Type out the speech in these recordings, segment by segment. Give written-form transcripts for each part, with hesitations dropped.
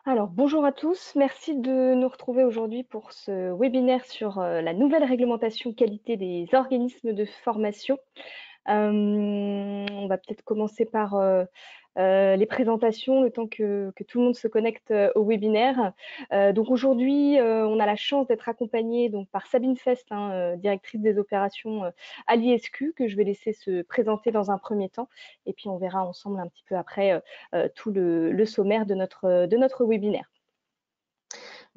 Alors, bonjour à tous. Merci de nous retrouver aujourd'hui pour ce webinaire sur la nouvelle réglementation qualité des organismes de formation. On va peut-être commencer par les présentations, le temps que tout le monde se connecte au webinaire. Donc aujourd'hui, on a la chance d'être accompagné donc par Sabine Fest, hein, directrice des opérations à l'ISQ, que je vais laisser se présenter dans un premier temps. Et puis on verra ensemble un petit peu après tout le sommaire de notre webinaire.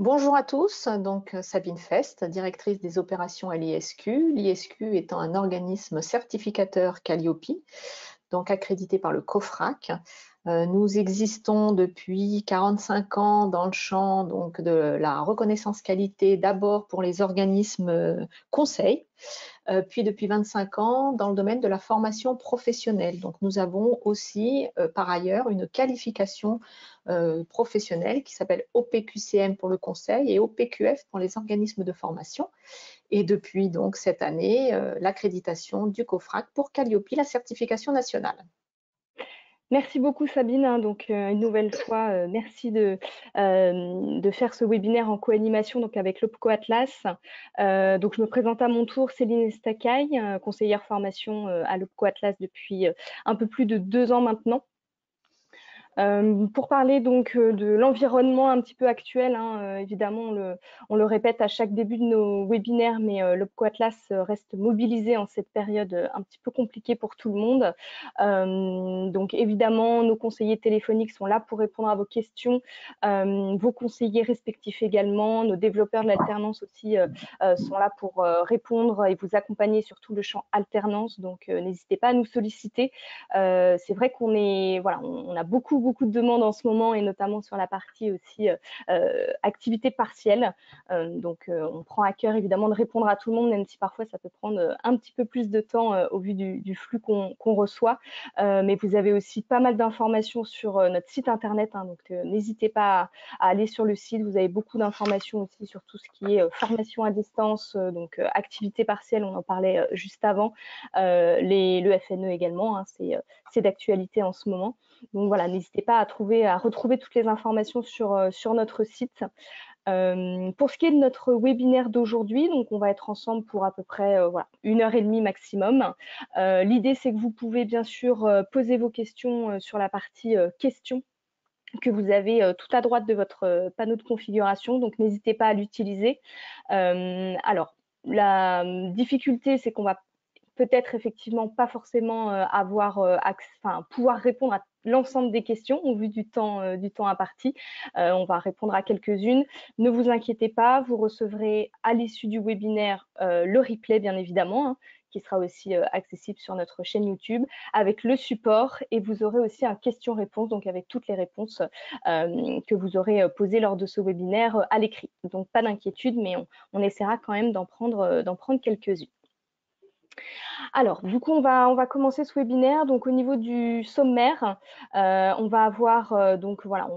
Bonjour à tous, donc Sabine Fest, directrice des opérations à l'ISQ. L'ISQ étant un organisme certificateur Calliope, donc accrédité par le COFRAC. Nous existons depuis 45 ans dans le champ donc, de la reconnaissance qualité, d'abord pour les organismes conseils, puis depuis 25 ans dans le domaine de la formation professionnelle. Donc nous avons aussi par ailleurs une qualification professionnelle qui s'appelle OPQCM pour le conseil et OPQF pour les organismes de formation. Et depuis donc cette année, l'accréditation du COFRAC pour Calliope, la certification nationale. Merci beaucoup Sabine, hein, donc une nouvelle fois, merci de faire ce webinaire en co-animation donc avec l'OPCO Atlas. Donc je me présente à mon tour, Céline Estacaille, conseillère formation à l'OPCO Atlas depuis un peu plus de 2 ans maintenant. Pour parler donc de l'environnement un petit peu actuel, hein, évidemment, on le répète à chaque début de nos webinaires, mais l'OPCO Atlas reste mobilisé en cette période un petit peu compliquée pour tout le monde. Donc évidemment, nos conseillers téléphoniques sont là pour répondre à vos questions, vos conseillers respectifs également, nos développeurs de l'alternance aussi sont là pour répondre et vous accompagner sur tout le champ alternance. Donc n'hésitez pas à nous solliciter. C'est vrai qu'on est, voilà, on a beaucoup de demandes en ce moment et notamment sur la partie aussi activité partielle. Donc on prend à cœur évidemment de répondre à tout le monde, même si parfois ça peut prendre un petit peu plus de temps au vu du flux qu'on reçoit. Mais vous avez aussi pas mal d'informations sur notre site internet, hein, donc n'hésitez pas à aller sur le site. Vous avez beaucoup d'informations aussi sur tout ce qui est formation à distance, donc activité partielle, on en parlait juste avant, le FNE également, hein, c'est d'actualité en ce moment. Donc voilà, n'hésitez pas à retrouver toutes les informations sur notre site. Pour ce qui est de notre webinaire d'aujourd'hui, donc on va être ensemble pour à peu près voilà, 1h30 maximum. L'idée, c'est que vous pouvez bien sûr poser vos questions sur la partie questions que vous avez tout à droite de votre panneau de configuration, donc n'hésitez pas à l'utiliser. Alors, la difficulté, c'est qu'on va peut-être effectivement pas forcément pouvoir répondre à l'ensemble des questions au vu du temps imparti. On va répondre à quelques-unes. Ne vous inquiétez pas, vous recevrez à l'issue du webinaire le replay, bien évidemment, hein, qui sera aussi accessible sur notre chaîne YouTube avec le support, et vous aurez aussi un question-réponse, donc avec toutes les réponses que vous aurez posées lors de ce webinaire à l'écrit. Donc pas d'inquiétude, mais on essaiera quand même d'en prendre quelques-unes. Alors, du coup, on va commencer ce webinaire. Donc, au niveau du sommaire, on va avoir, donc voilà,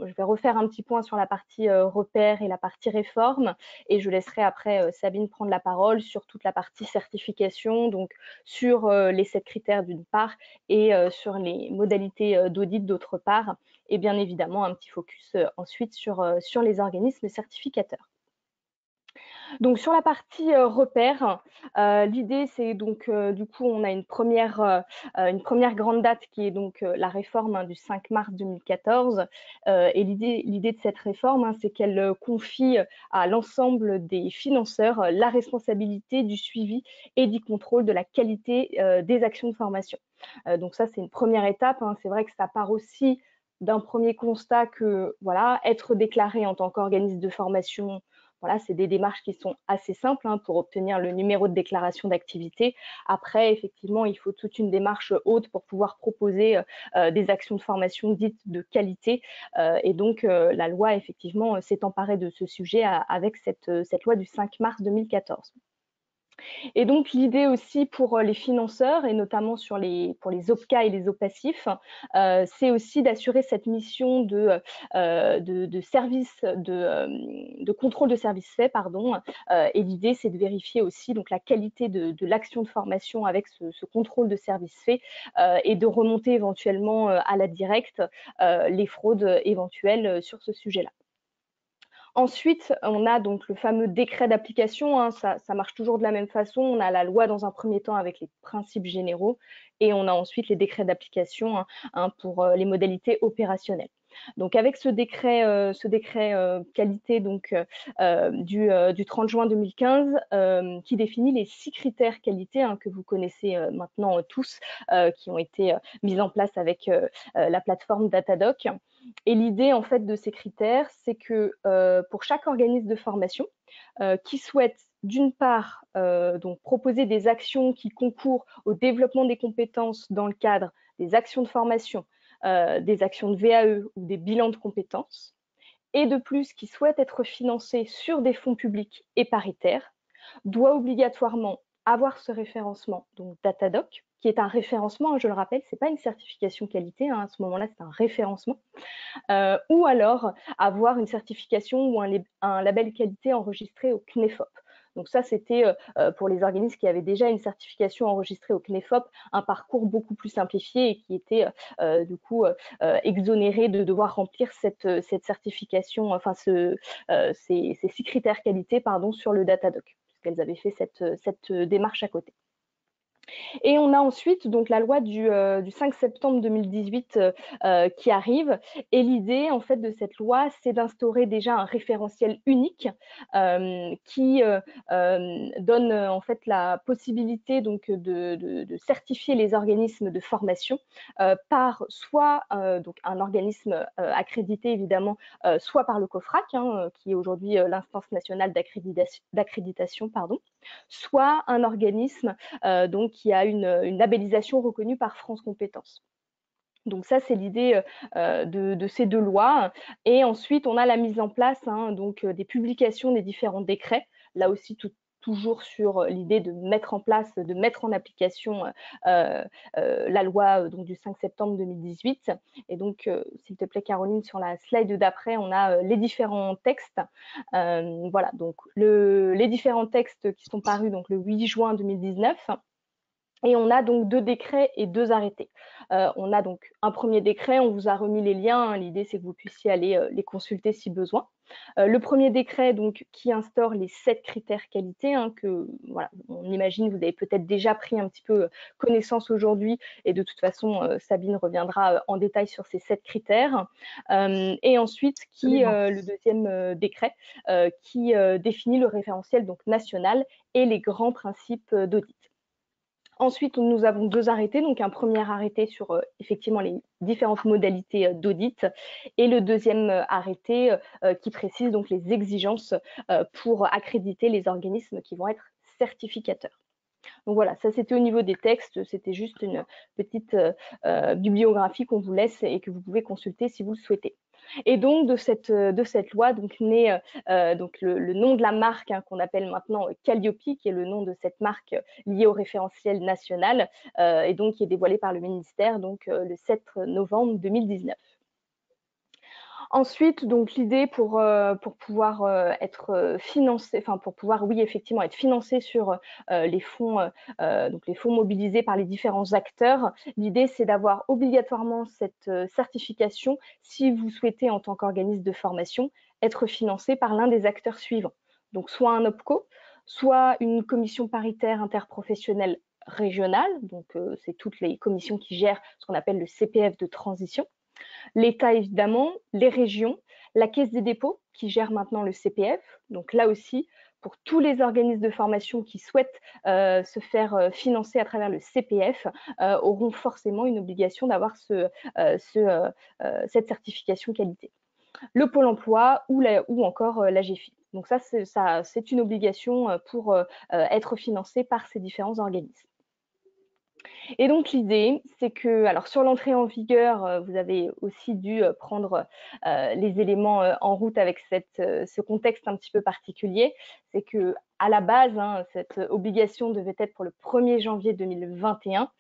je vais refaire un petit point sur la partie repères et la partie réforme, et je laisserai après Sabine prendre la parole sur toute la partie certification, donc sur les 7 critères d'une part, et sur les modalités d'audit d'autre part, et bien évidemment un petit focus ensuite sur les organismes certificateurs. Donc sur la partie repères, l'idée c'est donc du coup on a une première grande date qui est donc la réforme, hein, du 5 mars 2014, et l'idée de cette réforme, hein, c'est qu'elle confie à l'ensemble des financeurs la responsabilité du suivi et du contrôle de la qualité des actions de formation. Donc ça c'est une première étape, hein. C'est vrai que ça part aussi d'un premier constat que voilà, être déclaré en tant qu'organisme de formation, voilà, c'est des démarches qui sont assez simples, hein, pour obtenir le numéro de déclaration d'activité. Après, effectivement, il faut toute une démarche haute pour pouvoir proposer des actions de formation dites de qualité. Et donc, la loi, effectivement, s'est emparée de ce sujet avec cette loi du 5 mars 2014. Et donc, l'idée aussi pour les financeurs, et notamment pour les OPCA et les OPACIF, c'est aussi d'assurer cette mission service, de contrôle de services faits, pardon. Et l'idée, c'est de vérifier aussi donc, la qualité de l'action de formation avec ce contrôle de services faits et de remonter éventuellement à la directe les fraudes éventuelles sur ce sujet-là. Ensuite, on a donc le fameux décret d'application, hein, ça marche toujours de la même façon. On a la loi dans un premier temps avec les principes généraux et on a ensuite les décrets d'application pour les modalités opérationnelles. Donc avec ce décret qualité donc, du 30 juin 2015 qui définit les 6 critères qualité que vous connaissez maintenant tous, qui ont été mis en place avec la plateforme Datadoc. Et l'idée en fait de ces critères, c'est que pour chaque organisme de formation qui souhaite d'une part donc proposer des actions qui concourent au développement des compétences dans le cadre des actions de formation, des actions de VAE ou des bilans de compétences, et de plus qui souhaite être financé sur des fonds publics et paritaires, doit obligatoirement avoir ce référencement, donc Datadoc, qui est un référencement, je le rappelle, ce n'est pas une certification qualité, à ce moment-là, c'est un référencement, ou alors avoir une certification ou un label qualité enregistré au CNEFOP. Donc ça, c'était pour les organismes qui avaient déjà une certification enregistrée au CNEFOP, un parcours beaucoup plus simplifié et qui était du coup exonéré de devoir remplir cette certification, enfin ces 6 critères qualité pardon, sur le Datadoc, puisqu'elles avaient fait cette démarche à côté. Et on a ensuite donc la loi du 5 septembre 2018 qui arrive. Et l'idée en fait de cette loi, c'est d'instaurer déjà un référentiel unique qui donne en fait la possibilité donc de certifier les organismes de formation par soit donc un organisme accrédité évidemment, soit par le COFRAC, qui est aujourd'hui l'instance nationale d'accréditation, pardon, soit un organisme donc qui a une labellisation reconnue par France Compétences. Donc ça, c'est l'idée de ces 2 lois. Et ensuite, on a la mise en place donc, des publications des différents décrets. Là aussi, toujours sur l'idée de mettre en place, de mettre en application la loi donc, du 5 septembre 2018. Et donc, s'il te plaît, Caroline, sur la slide d'après, on a les différents textes. Voilà, donc les différents textes qui sont parus donc, le 8 juin 2019. Et on a donc 2 décrets et 2 arrêtés. On a donc un premier décret, on vous a remis les liens. L'idée, c'est que vous puissiez aller les consulter si besoin. Le premier décret donc, qui instaure les 7 critères qualité, que voilà, on imagine vous avez peut-être déjà pris un petit peu connaissance aujourd'hui. Et de toute façon, Sabine reviendra en détail sur ces 7 critères. Et ensuite, le deuxième décret qui définit le référentiel donc, national et les grands principes d'audit. Ensuite, nous avons 2 arrêtés, donc un premier arrêté sur effectivement les différentes modalités d'audit et le deuxième arrêté qui précise donc les exigences pour accréditer les organismes qui vont être certificateurs. Donc voilà, ça c'était au niveau des textes, c'était juste une petite bibliographie qu'on vous laisse et que vous pouvez consulter si vous le souhaitez. Et donc de cette loi donc naît donc le nom de la marque qu'on appelle maintenant Calliope, qui est le nom de cette marque liée au référentiel national et donc qui est dévoilé par le ministère donc le 7 novembre 2019. Ensuite, donc l'idée pour pouvoir être financé, enfin pour pouvoir, oui, effectivement, être financé sur les fonds, donc les fonds mobilisés par les différents acteurs. L'idée, c'est d'avoir obligatoirement cette certification si vous souhaitez, en tant qu'organisme de formation, être financé par l'un des acteurs suivants. Donc, soit un OPCO, soit une commission paritaire interprofessionnelle régionale. Donc, c'est toutes les commissions qui gèrent ce qu'on appelle le CPF de transition. L'État, évidemment, les régions, la Caisse des dépôts qui gère maintenant le CPF. Donc là aussi, pour tous les organismes de formation qui souhaitent se faire financer à travers le CPF, auront forcément une obligation d'avoir cette certification qualité. Le Pôle emploi ou encore la GFI. Donc ça, c'est une obligation pour être financé par ces différents organismes. Et donc l'idée, c'est que, alors sur l'entrée en vigueur, vous avez aussi dû prendre les éléments en route avec ce contexte un petit peu particulier. C'est que à la base, hein, cette obligation devait être pour le 1er janvier 2021,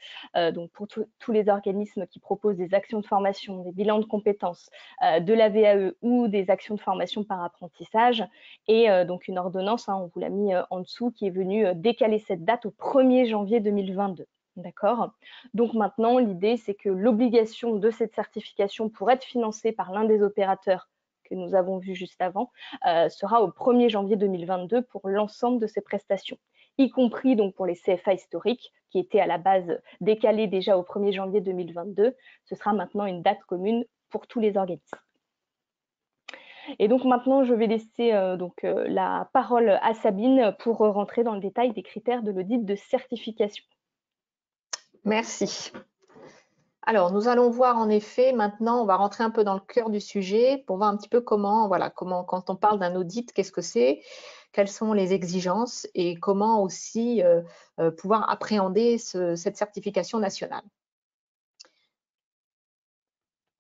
donc pour tous les organismes qui proposent des actions de formation, des bilans de compétences, de la VAE ou des actions de formation par apprentissage. Et donc une ordonnance, hein, on vous l'a mis en dessous, qui est venue décaler cette date au 1er janvier 2022. D'accord. Donc maintenant, l'idée, c'est que l'obligation de cette certification pour être financée par l'un des opérateurs que nous avons vu juste avant, sera au 1er janvier 2022 pour l'ensemble de ces prestations, y compris donc pour les CFA historiques qui étaient à la base décalés déjà au 1er janvier 2022. Ce sera maintenant une date commune pour tous les organismes. Et donc maintenant, je vais laisser la parole à Sabine pour rentrer dans le détail des critères de l'audit de certification. Merci. Alors, nous allons voir en effet, maintenant, on va rentrer un peu dans le cœur du sujet pour voir un petit peu comment, quand on parle d'un audit, qu'est-ce que c'est, quelles sont les exigences et comment aussi pouvoir appréhender cette certification nationale.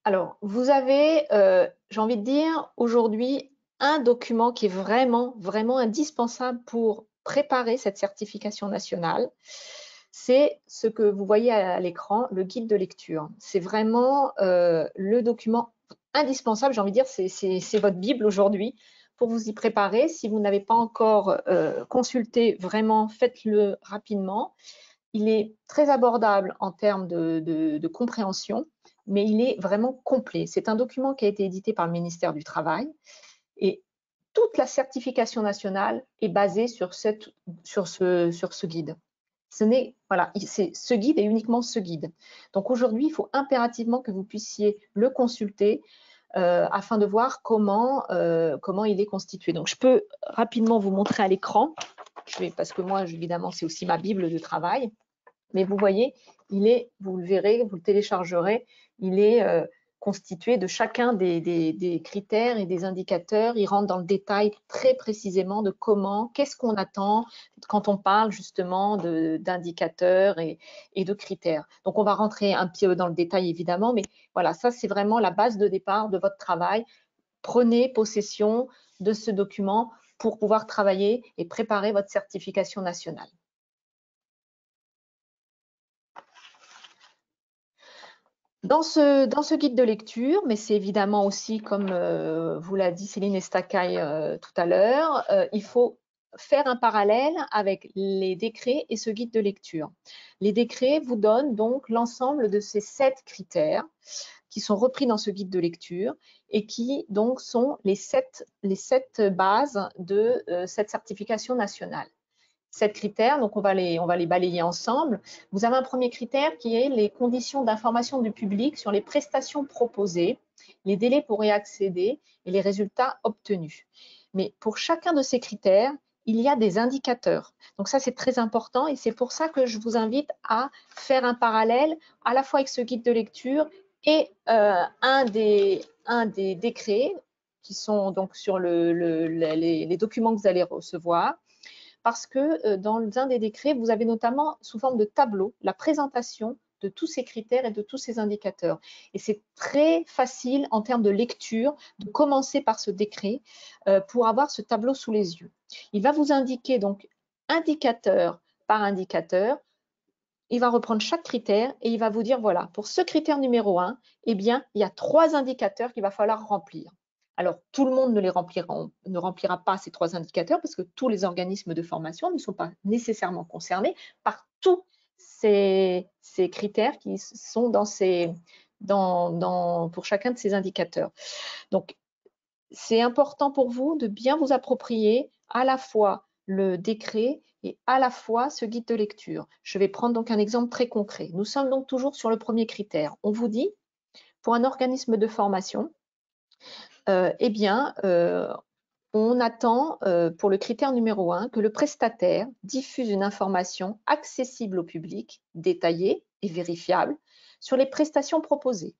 Alors, vous avez, j'ai envie de dire, aujourd'hui, un document qui est vraiment, vraiment indispensable pour préparer cette certification nationale. C'est ce que vous voyez à l'écran, le guide de lecture. C'est vraiment le document indispensable, j'ai envie de dire, c'est votre Bible aujourd'hui pour vous y préparer. Si vous n'avez pas encore consulté, vraiment, faites-le rapidement. Il est très abordable en termes de compréhension, mais il est vraiment complet. C'est un document qui a été édité par le ministère du Travail et toute la certification nationale est basée sur ce guide. Ce guide est uniquement ce guide. Donc aujourd'hui, il faut impérativement que vous puissiez le consulter afin de voir comment il est constitué. Donc je peux rapidement vous montrer à l'écran, parce que moi, évidemment, c'est aussi ma Bible de travail. Mais vous voyez, vous le verrez, vous le téléchargerez, il est constitué de chacun des critères et des indicateurs. Il rentre dans le détail très précisément de qu'est-ce qu'on attend quand on parle justement d'indicateurs et de critères. Donc, on va rentrer un petit peu dans le détail évidemment, mais voilà, ça c'est vraiment la base de départ de votre travail. Prenez possession de ce document pour pouvoir travailler et préparer votre certification nationale. Dans ce guide de lecture, mais c'est évidemment aussi, comme vous l'a dit Céline Estacaille tout à l'heure, il faut faire un parallèle avec les décrets et ce guide de lecture. Les décrets vous donnent donc l'ensemble de ces 7 critères qui sont repris dans ce guide de lecture et qui donc sont les 7 bases de cette certification nationale. 7 critères, donc on va les balayer ensemble. Vous avez un premier critère qui est les conditions d'information du public sur les prestations proposées, les délais pour y accéder et les résultats obtenus. Mais pour chacun de ces critères, il y a des indicateurs. Donc ça, c'est très important et c'est pour ça que je vous invite à faire un parallèle à la fois avec ce guide de lecture et un des décrets qui sont donc sur les documents que vous allez recevoir. Parce que dans un des décrets, vous avez notamment sous forme de tableau la présentation de tous ces critères et de tous ces indicateurs. Et c'est très facile en termes de lecture de commencer par ce décret pour avoir ce tableau sous les yeux. Il va vous indiquer donc indicateur par indicateur. Il va reprendre chaque critère et il va vous dire, voilà, pour ce critère numéro 1, eh bien, il y a 3 indicateurs qu'il va falloir remplir. Alors, tout le monde ne remplira pas ces 3 indicateurs parce que tous les organismes de formation ne sont pas nécessairement concernés par tous ces critères qui sont pour chacun de ces indicateurs. Donc, c'est important pour vous de bien vous approprier à la fois le décret et à la fois ce guide de lecture. Je vais prendre donc un exemple très concret. Nous sommes donc toujours sur le premier critère. On vous dit, pour un organisme de formation, on attend pour le critère numéro 1 que le prestataire diffuse une information accessible au public, détaillée et vérifiable sur les prestations proposées.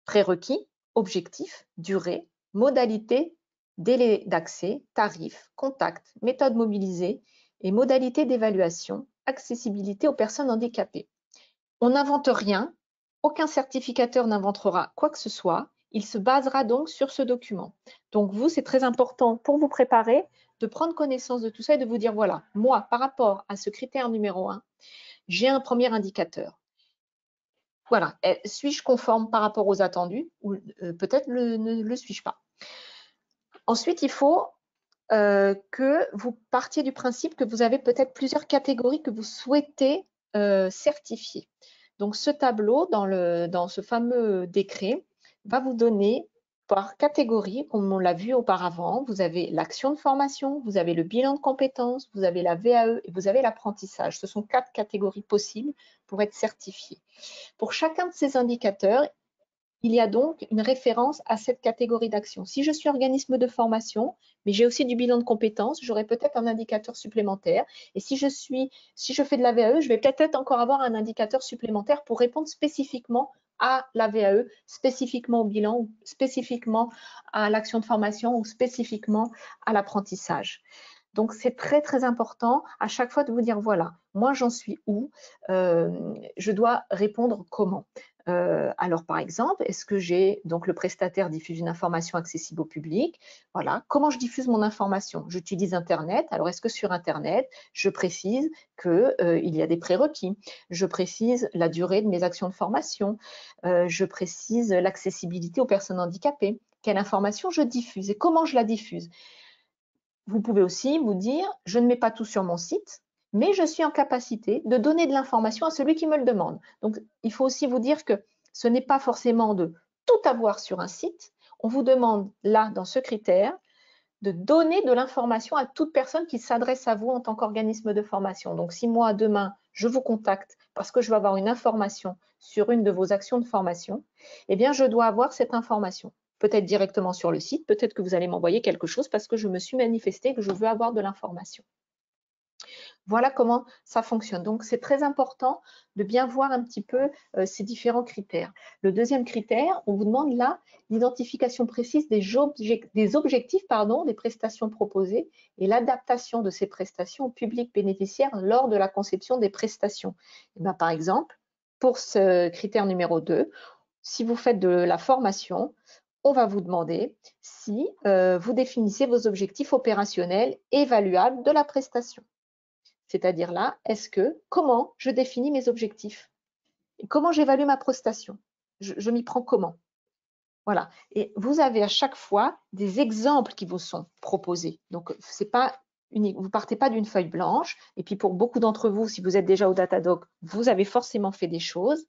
Prérequis, objectifs, durée, modalités, délai d'accès, tarifs, contacts, méthodes mobilisées et modalités d'évaluation, accessibilité aux personnes handicapées. On n'invente rien, aucun certificateur n'inventera quoi que ce soit. Il se basera donc sur ce document. Donc vous, c'est très important pour vous préparer de prendre connaissance de tout ça et de vous dire, voilà, moi, par rapport à ce critère numéro 1, j'ai un premier indicateur. Voilà, suis-je conforme par rapport aux attendus ou peut-être ne le suis-je pas. Ensuite, il faut que vous partiez du principe que vous avez peut-être plusieurs catégories que vous souhaitez certifier. Donc, ce tableau, dans ce fameux décret, va vous donner par catégorie, comme on l'a vu auparavant, vous avez l'action de formation, vous avez le bilan de compétences, vous avez la VAE et vous avez l'apprentissage. Ce sont 4 catégories possibles pour être certifié. Pour chacun de ces indicateurs, il y a donc une référence à cette catégorie d'action. Si je suis organisme de formation, mais j'ai aussi du bilan de compétences, j'aurai peut-être un indicateur supplémentaire. Et si je fais de la VAE, je vais peut-être encore avoir un indicateur supplémentaire pour répondre spécifiquement à la VAE, spécifiquement au bilan, ou spécifiquement à l'action de formation, ou spécifiquement à l'apprentissage. Donc, c'est très, très important à chaque fois de vous dire, voilà, moi, j'en suis où, je dois répondre comment. Alors, par exemple, est-ce que j'ai, donc le prestataire diffuse une information accessible au public? Voilà, comment je diffuse mon information? J'utilise Internet. Alors, est-ce que sur Internet, je précise qu'il y a des prérequis? Je précise la durée de mes actions de formation. Je précise l'accessibilité aux personnes handicapées. Quelle information je diffuse et comment je la diffuse? Vous pouvez aussi vous dire, je ne mets pas tout sur mon site, mais je suis en capacité de donner de l'information à celui qui me le demande. Donc, il faut aussi vous dire que ce n'est pas forcément de tout avoir sur un site. On vous demande là, dans ce critère, de donner de l'information à toute personne qui s'adresse à vous en tant qu'organisme de formation. Donc, si moi, demain, je vous contacte parce que je veux avoir une information sur une de vos actions de formation, eh bien, je dois avoir cette information. Peut-être directement sur le site, peut-être que vous allez m'envoyer quelque chose parce que je me suis manifesté que je veux avoir de l'information. Voilà comment ça fonctionne. Donc, c'est très important de bien voir un petit peu ces différents critères. Le deuxième critère, on vous demande là l'identification précise des objectifs des prestations proposées et l'adaptation de ces prestations au public bénéficiaire lors de la conception des prestations. Et bien, par exemple, pour ce critère numéro 2, si vous faites de la formation, on va vous demander si vous définissez vos objectifs opérationnels évaluables de la prestation. C'est-à-dire là, comment je définis mes objectifs? Et comment j'évalue ma prestation? Je m'y prends comment? Voilà. Et vous avez à chaque fois des exemples qui vous sont proposés. Donc, c'est pas unique. Vous ne partez pas d'une feuille blanche. Et puis, pour beaucoup d'entre vous, si vous êtes déjà au Datadoc, vous avez forcément fait des choses.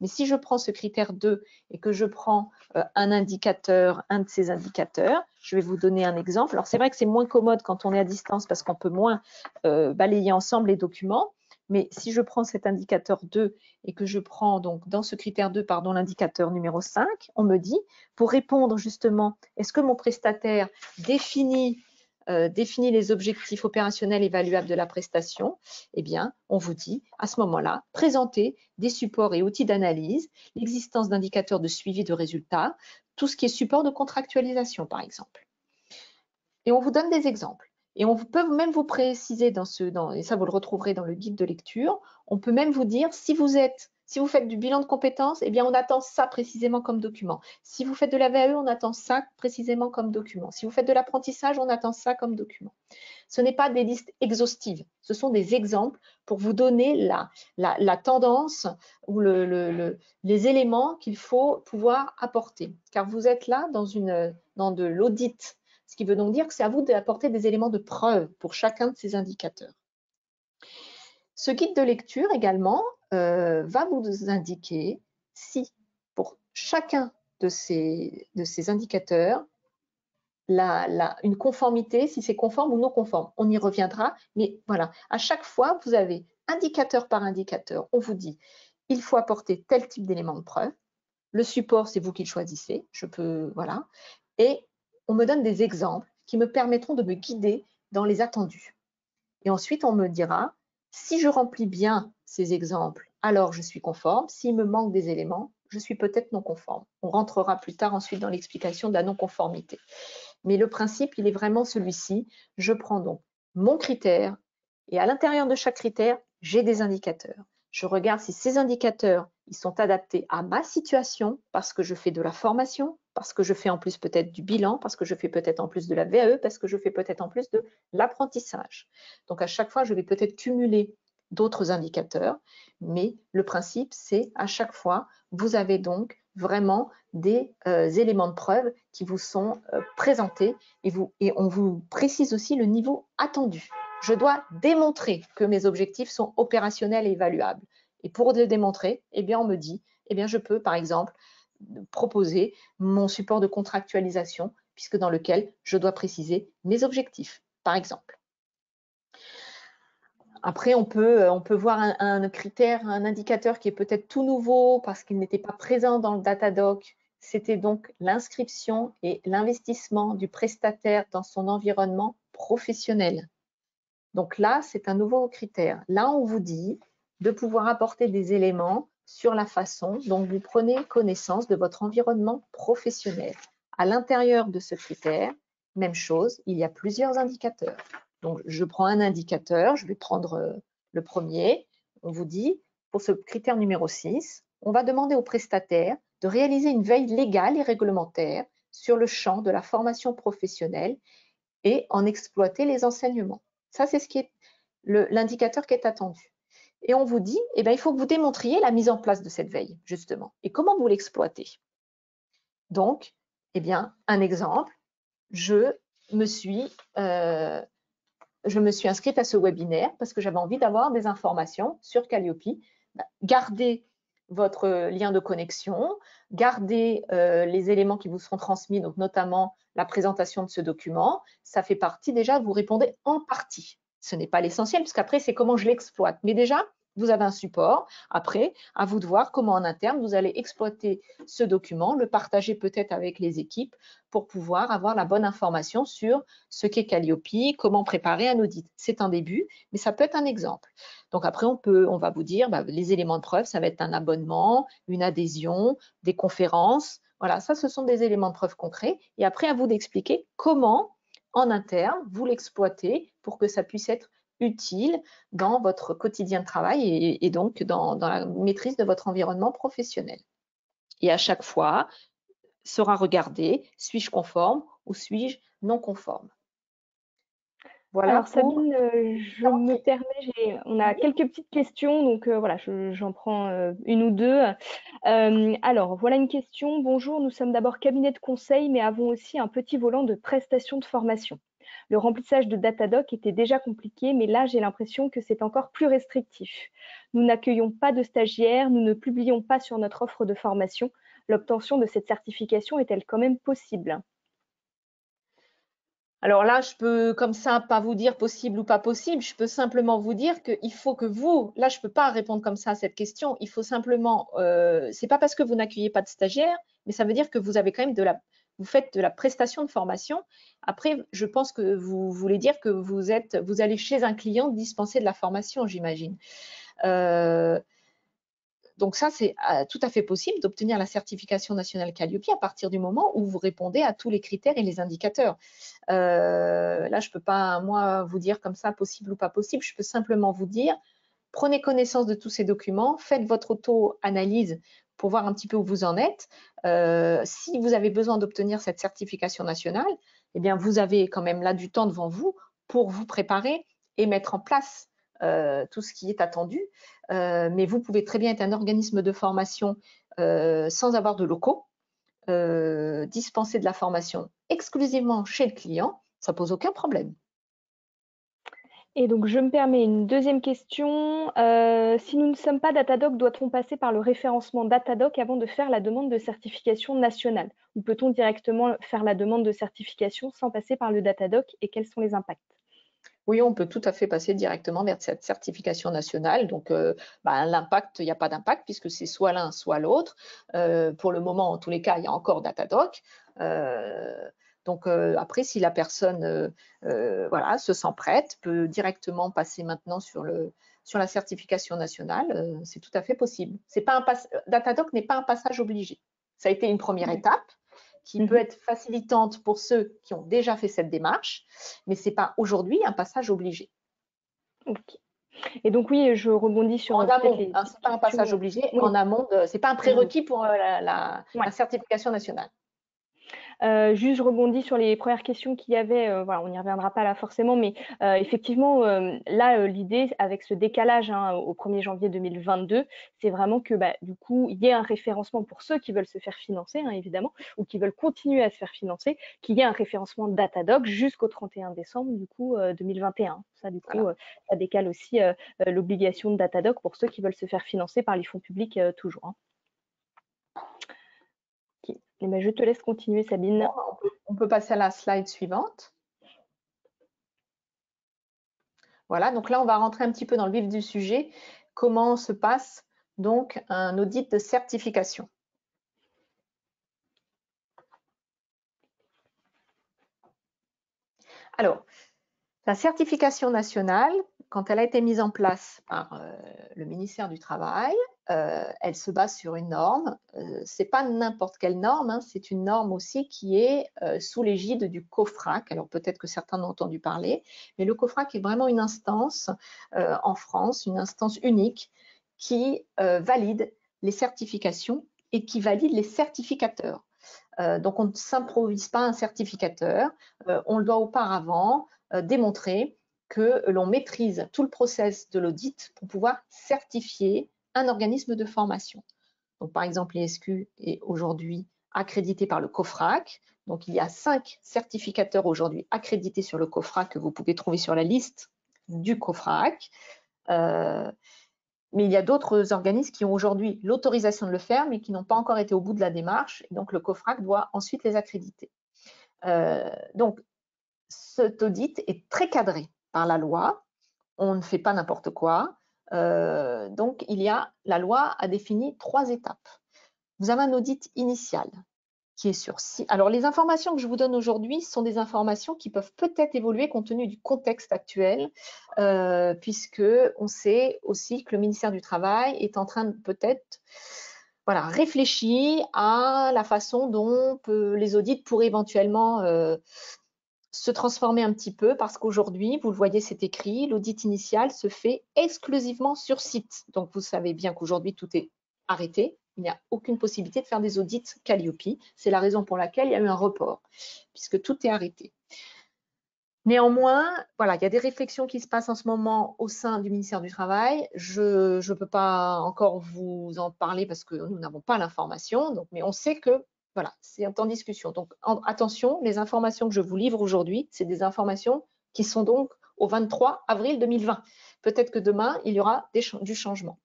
Mais si je prends ce critère 2 et que je prends un de ces indicateurs, je vais vous donner un exemple. Alors, c'est vrai que c'est moins commode quand on est à distance parce qu'on peut moins balayer ensemble les documents. Mais si je prends cet indicateur 2 et que je prends donc dans ce critère 2, l'indicateur numéro 5, on me dit, pour répondre justement, est-ce que mon prestataire définit les objectifs opérationnels évaluables de la prestation? Eh bien, on vous dit à ce moment-là, présenter des supports et outils d'analyse, l'existence d'indicateurs de suivi de résultats, tout ce qui est support de contractualisation, par exemple. Et on vous donne des exemples. Et on peut même vous préciser et ça vous le retrouverez dans le guide de lecture, on peut même vous dire si vous faites du bilan de compétences, eh bien on attend ça précisément comme document. Si vous faites de la VAE, on attend ça précisément comme document. Si vous faites de l'apprentissage, on attend ça comme document. Ce n'est pas des listes exhaustives, ce sont des exemples pour vous donner la tendance ou les éléments qu'il faut pouvoir apporter. Car vous êtes là dans de l'audit. Ce qui veut donc dire que c'est à vous d'apporter des éléments de preuve pour chacun de ces indicateurs. Ce guide de lecture également va vous indiquer si pour chacun de ces indicateurs, une conformité, si c'est conforme ou non conforme. On y reviendra, mais voilà, à chaque fois, vous avez indicateur par indicateur, on vous dit, il faut apporter tel type d'éléments de preuve. Le support, c'est vous qui le choisissez. Voilà. Et on me donne des exemples qui me permettront de me guider dans les attendus. Et ensuite, on me dira, si je remplis bien ces exemples, alors je suis conforme. S'il me manque des éléments, je suis peut-être non conforme. On rentrera plus tard ensuite dans l'explication de la non-conformité. Mais le principe, il est vraiment celui-ci. Je prends donc mon critère et à l'intérieur de chaque critère, j'ai des indicateurs. Je regarde si ces indicateurs ils sont adaptés à ma situation parce que je fais de la formation, parce que je fais en plus peut-être du bilan, parce que je fais peut-être en plus de la VAE, parce que je fais peut-être en plus de l'apprentissage. Donc à chaque fois, je vais peut-être cumuler d'autres indicateurs, mais le principe, c'est à chaque fois, vous avez donc vraiment des éléments de preuve qui vous sont présentés et on vous précise aussi le niveau attendu. Je dois démontrer que mes objectifs sont opérationnels et évaluables. Et pour le démontrer, eh bien, on me dit, eh bien, je peux, par exemple, proposer mon support de contractualisation, puisque dans lequel je dois préciser mes objectifs, par exemple. Après, on peut voir un critère, un indicateur qui est peut-être tout nouveau parce qu'il n'était pas présent dans le Datadoc. C'était donc l'inscription et l'investissement du prestataire dans son environnement professionnel. Donc là, c'est un nouveau critère. Là, on vous dit de pouvoir apporter des éléments sur la façon dont vous prenez connaissance de votre environnement professionnel. À l'intérieur de ce critère, même chose, il y a plusieurs indicateurs. Donc, je prends un indicateur, je vais prendre le premier. On vous dit, pour ce critère numéro 6, on va demander au prestataire de réaliser une veille légale et réglementaire sur le champ de la formation professionnelle et en exploiter les enseignements. Ça, c'est ce qui est l'indicateur qui est attendu. Et on vous dit, eh bien, il faut que vous démontriez la mise en place de cette veille, justement. Et comment vous l'exploitez? Donc, eh bien, un exemple, je me suis inscrite à ce webinaire parce que j'avais envie d'avoir des informations sur Calliope. Gardez votre lien de connexion, gardez les éléments qui vous seront transmis, donc notamment la présentation de ce document. Ça fait partie déjà, vous répondez en partie. Ce n'est pas l'essentiel, parce qu'après, c'est comment je l'exploite. Mais déjà, vous avez un support. Après, à vous de voir comment en interne, vous allez exploiter ce document, le partager peut-être avec les équipes pour pouvoir avoir la bonne information sur ce qu'est Calliope, comment préparer un audit. C'est un début, mais ça peut être un exemple. Donc après, on va vous dire, les éléments de preuve, ça va être un abonnement, une adhésion, des conférences. Voilà, ça, ce sont des éléments de preuve concrets. Et après, à vous d'expliquer comment, en interne, vous l'exploitez pour que ça puisse être utile dans votre quotidien de travail et donc dans la maîtrise de votre environnement professionnel. Et à chaque fois, sera regardé, suis-je conforme ou suis-je non conforme? Voilà. Alors Sabine, je me permets, on a quelques petites questions, donc voilà, j'en prends une ou deux. Alors, voilà une question. Bonjour, nous sommes d'abord cabinet de conseil, mais avons aussi un petit volant de prestation de formation. Le remplissage de Datadoc était déjà compliqué, mais là, j'ai l'impression que c'est encore plus restrictif. Nous n'accueillons pas de stagiaires, nous ne publions pas sur notre offre de formation. L'obtention de cette certification est-elle quand même possible? Alors là, je peux comme ça pas vous dire possible ou pas possible. Je peux simplement vous dire qu'il faut que vous, là, je peux pas répondre comme ça à cette question. Il faut simplement, c'est pas parce que vous n'accueillez pas de stagiaires, mais ça veut dire que vous avez quand même vous faites de la prestation de formation. Après, je pense que vous voulez dire que vous allez chez un client dispenser de la formation, j'imagine. Donc ça, c'est tout à fait possible d'obtenir la certification nationale Calliope à partir du moment où vous répondez à tous les critères et les indicateurs. Là, je ne peux pas, moi, vous dire comme ça, possible ou pas possible. Je peux simplement vous dire, prenez connaissance de tous ces documents, faites votre auto-analyse pour voir un petit peu où vous en êtes. Si vous avez besoin d'obtenir cette certification nationale, eh bien, vous avez quand même là du temps devant vous pour vous préparer et mettre en place tout ce qui est attendu. Mais vous pouvez très bien être un organisme de formation sans avoir de locaux, dispenser de la formation exclusivement chez le client, ça pose aucun problème. Et donc, je me permets une deuxième question. Si nous ne sommes pas Datadoc, doit-on passer par le référencement Datadoc avant de faire la demande de certification nationale? Ou peut-on directement faire la demande de certification sans passer par le Datadoc et quels sont les impacts? Oui, on peut tout à fait passer directement vers cette certification nationale. Donc, l'impact, il n'y a pas d'impact puisque c'est soit l'un, soit l'autre. Pour le moment, en tous les cas, il y a encore Datadoc. Donc, après, si la personne voilà, se sent prête, peut directement passer maintenant sur la certification nationale, c'est tout à fait possible. Datadoc n'est pas un passage obligé. Ça a été une première étape qui peut être facilitante pour ceux qui ont déjà fait cette démarche, mais ce n'est pas aujourd'hui un passage obligé. Ok. Et donc oui, je rebondis sur en amont, les ce n'est pas un passage obligé, oui. en amont, ce n'est pas un prérequis pour la certification nationale. Juste, je rebondis sur les premières questions qu'il y avait. Voilà, on n'y reviendra pas là forcément, mais effectivement, là, l'idée avec ce décalage au 1er janvier 2022, c'est vraiment que du coup, il y ait un référencement pour ceux qui veulent se faire financer, évidemment, ou qui veulent continuer à se faire financer, qu'il y ait un référencement Datadoc jusqu'au 31 décembre du coup 2021. Ça, du coup, ça décale aussi l'obligation de Datadoc pour ceux qui veulent se faire financer par les fonds publics toujours. Okay. Je te laisse continuer, Sabine. Bon, on peut passer à la slide suivante. Voilà, donc là, on va rentrer un petit peu dans le vif du sujet. Comment se passe donc un audit de certification? Alors, la certification nationale, quand elle a été mise en place par le ministère du Travail, elle se base sur une norme. C'est pas n'importe quelle norme, c'est une norme aussi qui est sous l'égide du COFRAC. Alors peut-être que certains ont entendu parler, mais le COFRAC est vraiment une instance en France, une instance unique qui valide les certifications et qui valide les certificateurs. Donc on ne s'improvise pas un certificateur, on le doit auparavant démontrer que l'on maîtrise tout le process de l'audit pour pouvoir certifier un organisme de formation. Donc, par exemple, l'ISQ est aujourd'hui accrédité par le COFRAC. Donc, il y a 5 certificateurs aujourd'hui accrédités sur le COFRAC que vous pouvez trouver sur la liste du COFRAC. Mais il y a d'autres organismes qui ont aujourd'hui l'autorisation de le faire, mais qui n'ont pas encore été au bout de la démarche. Et donc, le COFRAC doit ensuite les accréditer. Donc, cet audit est très cadré par la loi. On ne fait pas n'importe quoi. Donc, la loi a défini 3 étapes. Vous avez un audit initial qui est sur site. Alors, les informations que je vous donne aujourd'hui sont des informations qui peuvent peut-être évoluer compte tenu du contexte actuel, puisque on sait aussi que le ministère du Travail est en train de peut-être réfléchir à la façon dont les audits pourraient éventuellement se transformer un petit peu, parce qu'aujourd'hui, vous le voyez, c'est écrit, l'audit initial se fait exclusivement sur site. Donc, vous savez bien qu'aujourd'hui, tout est arrêté. Il n'y a aucune possibilité de faire des audits Calliope. C'est la raison pour laquelle il y a eu un report, puisque tout est arrêté. Néanmoins, voilà, il y a des réflexions qui se passent en ce moment au sein du ministère du Travail. Je ne peux pas encore vous en parler parce que nous n'avons pas l'information, mais on sait que voilà, c'est en discussion. Donc, attention, les informations que je vous livre aujourd'hui, c'est des informations qui sont donc au 23 avril 2020. Peut-être que demain, il y aura du changement.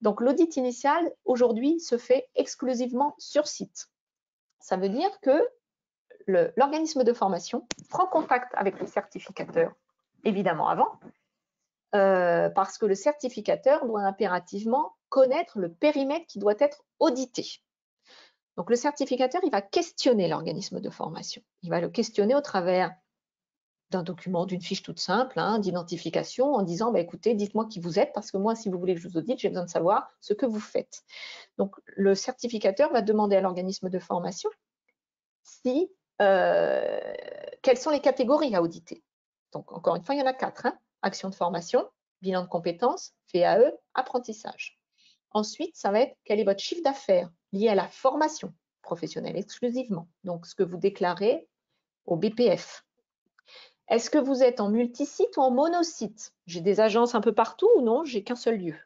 Donc, l'audit initial, aujourd'hui, se fait exclusivement sur site. Ça veut dire que l'organisme de formation prend contact avec le certificateur, évidemment avant, parce que le certificateur doit impérativement connaître le périmètre qui doit être audité. Donc, le certificateur, il va questionner l'organisme de formation. Il va le questionner au travers d'un document, d'une fiche toute simple, d'identification, en disant, écoutez, dites-moi qui vous êtes, parce que moi, si vous voulez que je vous audite, j'ai besoin de savoir ce que vous faites. Donc, le certificateur va demander à l'organisme de formation quelles sont les catégories à auditer. Donc, encore une fois, il y en a 4. Action de formation, bilan de compétences, VAE, apprentissage. Ensuite, ça va être quel est votre chiffre d'affaires lié à la formation professionnelle exclusivement. Donc, ce que vous déclarez au BPF. Est-ce que vous êtes en multisite ou en monosite? J'ai des agences un peu partout ou non? J'ai qu'un seul lieu.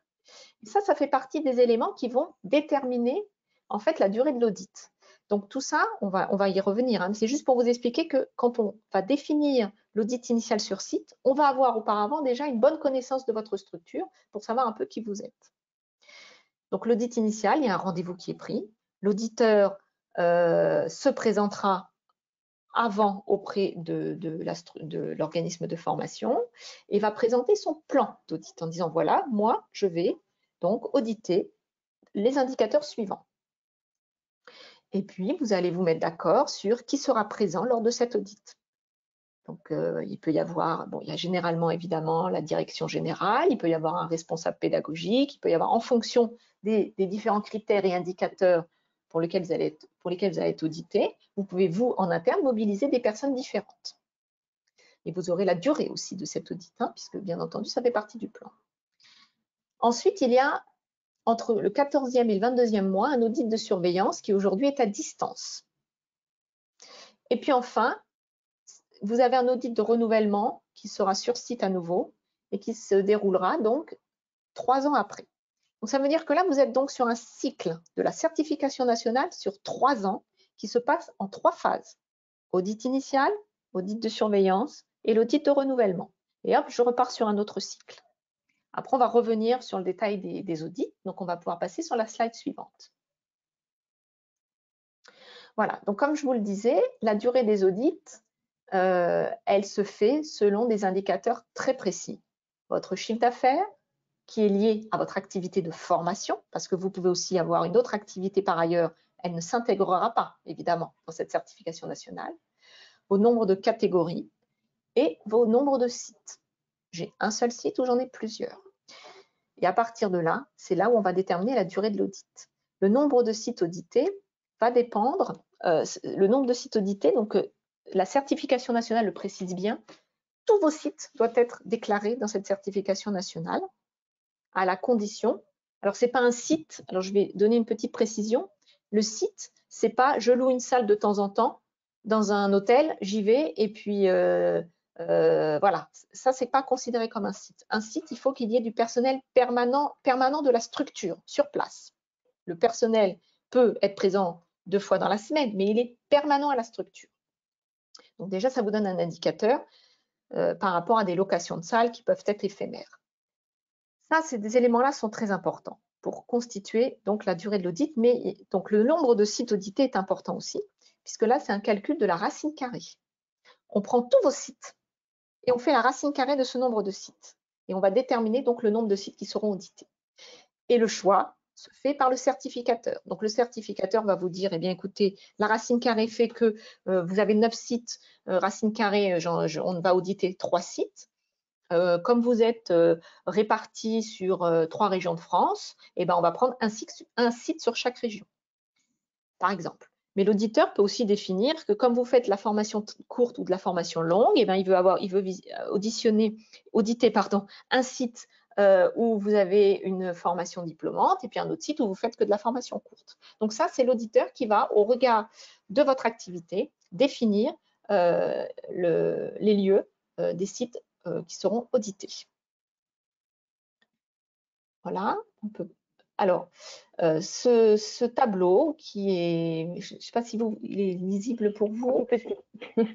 Et ça fait partie des éléments qui vont déterminer en fait la durée de l'audit. Donc tout ça, on va y revenir. C'est juste pour vous expliquer que quand on va définir l'audit initial sur site, on va avoir auparavant déjà une bonne connaissance de votre structure pour savoir un peu qui vous êtes. Donc l'audit initial, il y a un rendez-vous qui est pris. L'auditeur se présentera avant auprès de l'organisme de formation et va présenter son plan d'audit en disant voilà, moi, je vais donc auditer les indicateurs suivants. Et puis, vous allez vous mettre d'accord sur qui sera présent lors de cet audit. Donc, il peut y avoir, il y a généralement évidemment la direction générale, il peut y avoir un responsable pédagogique, il peut y avoir en fonction des différents critères et indicateurs pour lesquels vous allez être audité, vous pouvez, vous, en interne, mobiliser des personnes différentes. Et vous aurez la durée aussi de cet audit, puisque, bien entendu, ça fait partie du plan. Ensuite, il y a, entre le 14e et le 22e mois, un audit de surveillance qui, aujourd'hui, est à distance. Et puis enfin, vous avez un audit de renouvellement qui sera sur site à nouveau et qui se déroulera donc 3 ans après. Donc ça veut dire que là, vous êtes donc sur un cycle de la certification nationale sur 3 ans qui se passe en 3 phases. Audit initial, audit de surveillance et l'audit de renouvellement. Et hop, je repars sur un autre cycle. Après, on va revenir sur le détail des audits. Donc, on va pouvoir passer sur la slide suivante. Voilà, donc comme je vous le disais, la durée des audits, elle se fait selon des indicateurs très précis. Votre chiffre d'affaires, qui est lié à votre activité de formation, parce que vous pouvez aussi avoir une autre activité par ailleurs, elle ne s'intégrera pas, évidemment, dans cette certification nationale, vos nombres de catégories et vos nombres de sites. J'ai un seul site ou j'en ai plusieurs. Et à partir de là, c'est là où on va déterminer la durée de l'audit. Le nombre de sites audités va dépendre, le nombre de sites audités, donc la certification nationale le précise bien, tous vos sites doivent être déclarés dans cette certification nationale, à la condition, alors c'est pas un site, alors je vais donner une petite précision, le site, c'est pas je loue une salle de temps en temps dans un hôtel, j'y vais et puis voilà, ça c'est pas considéré comme un site. Un site, il faut qu'il y ait du personnel permanent de la structure sur place. Le personnel peut être présent 2 fois dans la semaine, mais il est permanent à la structure. Donc déjà, ça vous donne un indicateur par rapport à des locations de salles qui peuvent être éphémères. Ça, ces éléments-là sont très importants pour constituer donc la durée de l'audit, mais donc le nombre de sites audités est important aussi, puisque là, c'est un calcul de la racine carrée. On prend tous vos sites et on fait la racine carrée de ce nombre de sites. Et on va déterminer donc le nombre de sites qui seront audités. Et le choix se fait par le certificateur. Donc le certificateur va vous dire, eh bien écoutez, la racine carrée fait que vous avez 9 sites, racine carrée, on va auditer 3 sites. Comme vous êtes répartis sur 3 régions de France, eh ben, on va prendre un site sur chaque région, par exemple. Mais l'auditeur peut aussi définir que comme vous faites la formation courte ou de la formation longue, eh ben, il veut auditer un site où vous avez une formation diplômante et puis un autre site où vous faites que de la formation courte. Donc ça, c'est l'auditeur qui va, au regard de votre activité, définir les lieux des sites qui seront audités. Voilà, on peut. Alors, ce tableau qui est, je ne sais pas si il est lisible pour vous.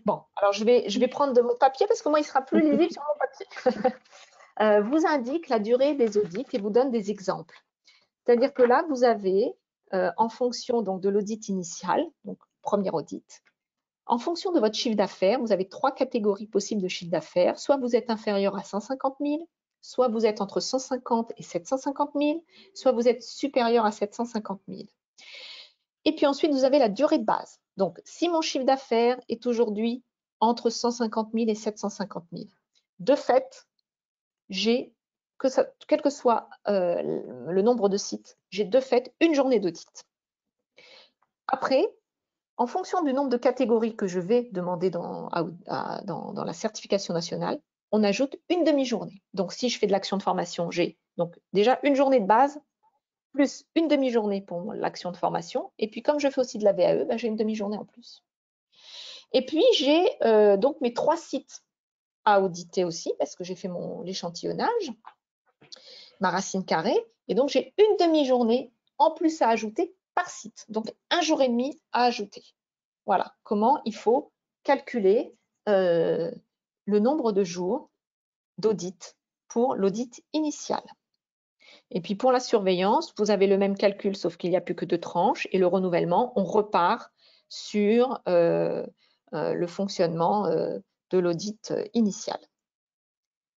Bon, alors je vais prendre de mon papier parce que moi, il sera plus lisible sur mon papier. Vous indique la durée des audits et vous donne des exemples. C'est-à-dire que là, vous avez, en fonction donc, de l'audit initial, donc premier audit, en fonction de votre chiffre d'affaires, vous avez 3 catégories possibles de chiffre d'affaires. Soit vous êtes inférieur à 150 000, soit vous êtes entre 150 et 750 000, soit vous êtes supérieur à 750 000. Et puis ensuite, vous avez la durée de base. Donc, si mon chiffre d'affaires est aujourd'hui entre 150 000 et 750 000, de fait, quel que soit le nombre de sites, j'ai de fait une journée d'audit. Après, en fonction du nombre de catégories que je vais demander dans la certification nationale, on ajoute une demi-journée. Donc, si je fais de l'action de formation, j'ai donc déjà une journée de base, plus une demi-journée pour l'action de formation. Et puis, comme je fais aussi de la VAE, ben, j'ai une demi-journée en plus. Et puis, j'ai donc mes 3 sites à auditer aussi, parce que j'ai fait l'échantillonnage, ma racine carrée. Et donc, j'ai une demi-journée en plus à ajouter par site. Donc, 1 jour et demi à ajouter. Voilà comment il faut calculer le nombre de jours d'audit pour l'audit initial. Et puis pour la surveillance, vous avez le même calcul, sauf qu'il n'y a plus que 2 tranches. Et le renouvellement, on repart sur le fonctionnement de l'audit initial.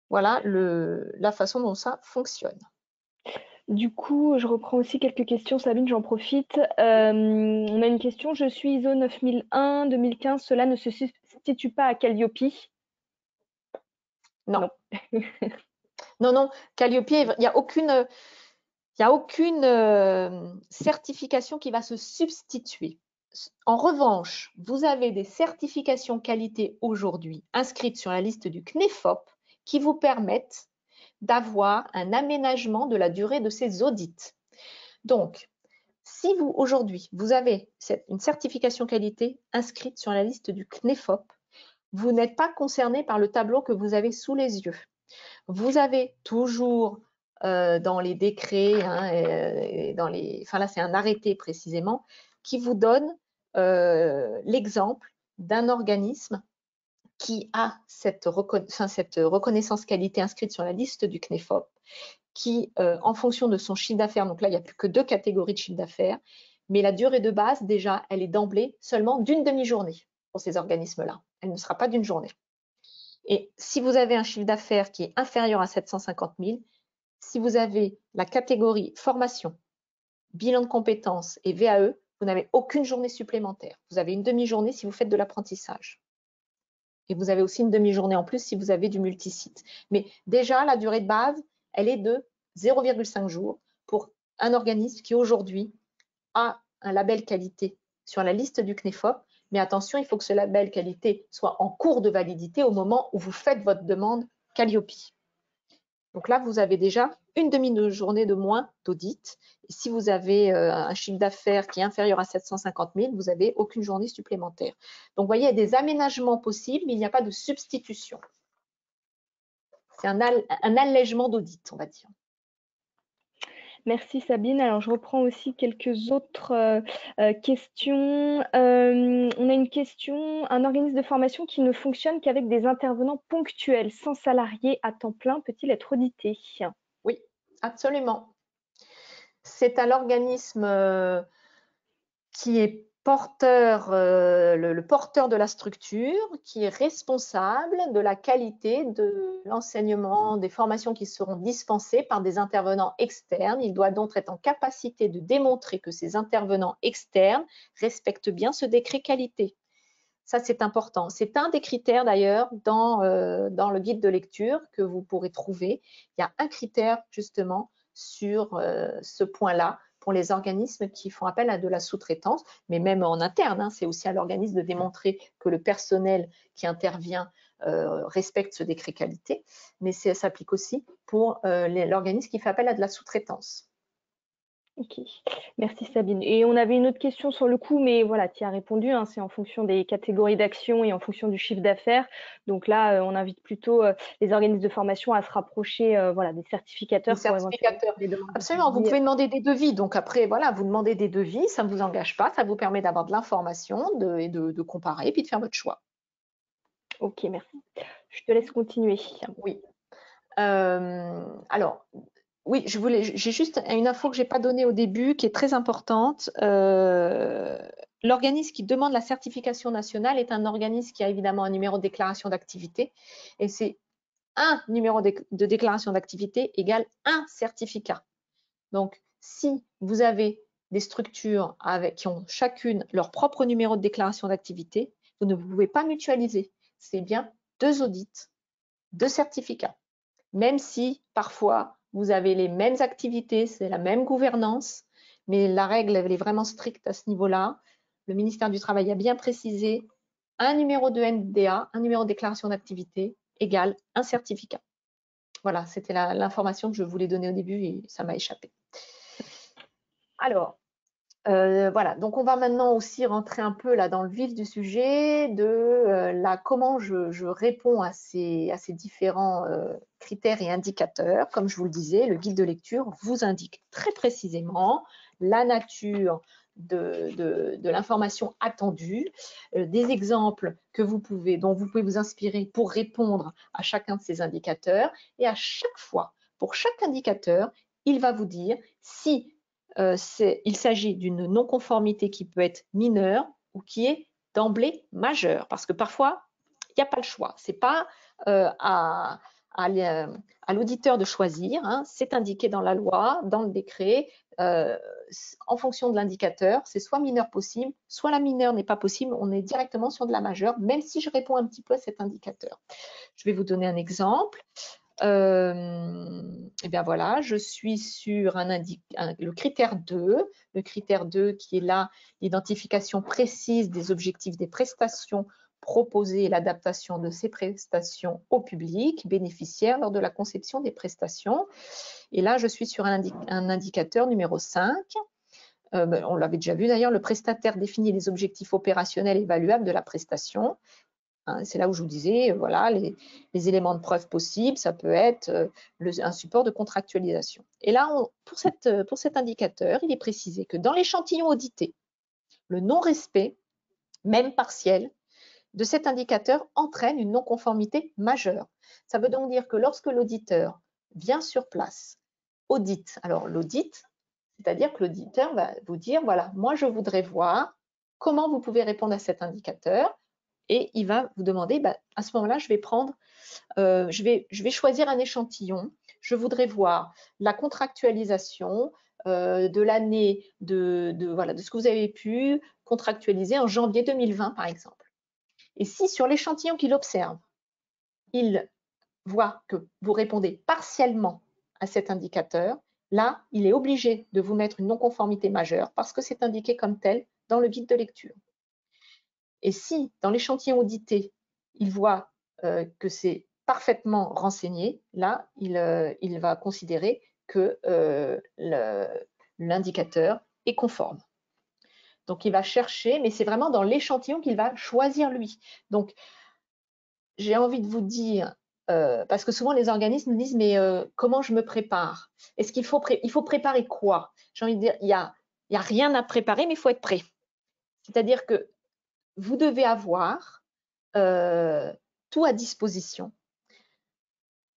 Voilà la façon dont ça fonctionne. Du coup, je reprends aussi quelques questions. Sabine, j'en profite. On a une question. Je suis ISO 9001, 2015. Cela ne se substitue pas à Calliope? Non. Non. Calliope, il n'y a aucune certification qui va se substituer. En revanche, vous avez des certifications qualité aujourd'hui inscrites sur la liste du CNEFOP qui vous permettent d'avoir un aménagement de la durée de ces audits. Donc, si vous, aujourd'hui, vous avez une certification qualité inscrite sur la liste du CNEFOP, vous n'êtes pas concerné par le tableau que vous avez sous les yeux. Vous avez toujours dans les décrets, hein, enfin là c'est un arrêté précisément, qui vous donne l'exemple d'un organisme qui a cette reconnaissance qualité inscrite sur la liste du CNEFOP, qui, en fonction de son chiffre d'affaires, donc là, il n'y a plus que 2 catégories de chiffre d'affaires, mais la durée de base, déjà, elle est d'emblée seulement d'une demi-journée pour ces organismes-là. Elle ne sera pas d'une journée. Et si vous avez un chiffre d'affaires qui est inférieur à 750 000, si vous avez la catégorie formation, bilan de compétences et VAE, vous n'avez aucune journée supplémentaire. Vous avez une demi-journée si vous faites de l'apprentissage. Et vous avez aussi une demi-journée en plus si vous avez du multisite. Mais déjà, la durée de base, elle est de 0,5 jours pour un organisme qui aujourd'hui a un label qualité sur la liste du CNEFOP. Mais attention, il faut que ce label qualité soit en cours de validité au moment où vous faites votre demande Calliope. Donc là, vous avez déjà une demi-journée de moins d'audit. Et si vous avez un chiffre d'affaires qui est inférieur à 750 000, vous n'avez aucune journée supplémentaire. Donc, vous voyez, il y a des aménagements possibles, mais il n'y a pas de substitution. C'est un allègement d'audit, on va dire. Merci Sabine. Alors, je reprends aussi quelques autres questions. On a une question. Un organisme de formation qui ne fonctionne qu'avec des intervenants ponctuels, sans salariés à temps plein, peut-il être audité? Oui, absolument. C'est un organisme qui est porteur, le porteur de la structure, qui est responsable de la qualité de l'enseignement, des formations qui seront dispensées par des intervenants externes. Il doit donc être en capacité de démontrer que ces intervenants externes respectent bien ce décret qualité. Ça, c'est important. C'est un des critères d'ailleurs dans le guide de lecture que vous pourrez trouver. Il y a un critère justement sur ce point-là pour les organismes qui font appel à de la sous-traitance, mais même en interne, hein, c'est aussi à l'organisme de démontrer que le personnel qui intervient respecte ce décret qualité, mais ça s'applique aussi pour l'organisme qui fait appel à de la sous-traitance. Ok, merci Sabine. Et on avait une autre question sur le coût, mais voilà, tu y as répondu, hein, c'est en fonction des catégories d'action et en fonction du chiffre d'affaires. Donc là, on invite plutôt les organismes de formation à se rapprocher voilà, des certificateurs. Des certificateurs. Absolument, vous pouvez demander des devis. Donc après, voilà, vous demandez des devis, ça ne vous engage pas, ça vous permet d'avoir de l'information et de comparer, puis de faire votre choix. Ok, merci. Je te laisse continuer. Oui. Alors, oui, j'ai juste une info que je n'ai pas donnée au début qui est très importante. L'organisme qui demande la certification nationale est un organisme qui a évidemment un numéro de déclaration d'activité et c'est un numéro de déclaration d'activité égale un certificat. Donc, si vous avez des structures qui ont chacune leur propre numéro de déclaration d'activité, vous ne pouvez pas mutualiser. C'est bien 2 audits, 2 certificats. Même si parfois vous avez les mêmes activités, c'est la même gouvernance, mais la règle elle est vraiment stricte à ce niveau-là. Le ministère du Travail a bien précisé un numéro de NDA, un numéro de déclaration d'activité égale un certificat. Voilà, c'était l'information que je voulais donner au début et ça m'a échappé. Alors, voilà, donc on va maintenant aussi rentrer un peu là dans le vif du sujet de comment je réponds à ces différents critères et indicateurs. Comme je vous le disais, le guide de lecture vous indique très précisément la nature de l'information attendue, des exemples dont vous pouvez vous inspirer pour répondre à chacun de ces indicateurs. Et à chaque fois, pour chaque indicateur, il va vous dire si il s'agit d'une non-conformité qui peut être mineure ou qui est d'emblée majeure. Parce que parfois, il n'y a pas le choix. Ce n'est pas à l'auditeur de choisir. Hein. C'est indiqué dans la loi, dans le décret. En fonction de l'indicateur, c'est soit mineur possible, soit la mineure n'est pas possible. On est directement sur de la majeure, même si je réponds un petit peu à cet indicateur. Je vais vous donner un exemple. Et bien voilà, je suis sur le critère 2, le critère 2 qui est là, l'identification précise des objectifs des prestations proposées et l'adaptation de ces prestations au public bénéficiaire lors de la conception des prestations. Et là, je suis sur un indicateur numéro 5. on l'avait déjà vu d'ailleurs, le prestataire définit les objectifs opérationnels évaluables de la prestation. Hein, c'est là où je vous disais, voilà, les éléments de preuve possibles, ça peut être un support de contractualisation. Et là, pour cet indicateur, il est précisé que dans l'échantillon audité, le non-respect, même partiel, de cet indicateur entraîne une non-conformité majeure. Ça veut donc dire que lorsque l'auditeur vient sur place, audite, alors l'audit, c'est-à-dire que l'auditeur va vous dire, voilà, moi je voudrais voir comment vous pouvez répondre à cet indicateur, et il va vous demander, à ce moment-là, je vais choisir un échantillon, je voudrais voir la contractualisation de l'année voilà, de ce que vous avez pu contractualiser en janvier 2020, par exemple. Et si sur l'échantillon qu'il observe, il voit que vous répondez partiellement à cet indicateur, là, il est obligé de vous mettre une non-conformité majeure parce que c'est indiqué comme tel dans le guide de lecture. Et si, dans l'échantillon audité, il voit que c'est parfaitement renseigné, là, il va considérer que l'indicateur est conforme. Donc, il va chercher, mais c'est vraiment dans l'échantillon qu'il va choisir lui. Donc, j'ai envie de vous dire, parce que souvent les organismes nous disent, mais comment je me prépare? Est-ce qu'il faut, préparer quoi? J'ai envie de dire, il y a rien à préparer, mais il faut être prêt. C'est-à-dire que vous devez avoir tout à disposition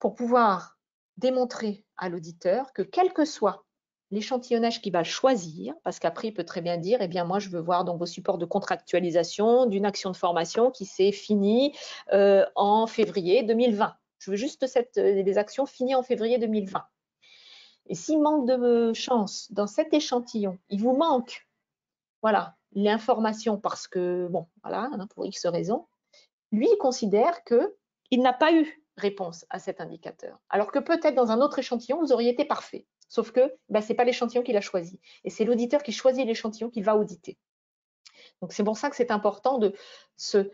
pour pouvoir démontrer à l'auditeur que quel que soit l'échantillonnage qu'il va choisir, parce qu'après il peut très bien dire, eh bien moi je veux voir donc vos supports de contractualisation d'une action de formation qui s'est finie en février 2020. Je veux juste des actions finies en février 2020. Et s'il manque de chance dans cet échantillon, il vous manque, voilà, l'information parce que, bon, voilà, pour X raisons, lui, il considère qu'il n'a pas eu réponse à cet indicateur. Alors que peut-être dans un autre échantillon, vous auriez été parfait. Sauf que ce n'est pas l'échantillon qu'il a choisi. Et c'est l'auditeur qui choisit l'échantillon qu'il va auditer. Donc c'est pour ça que c'est important de se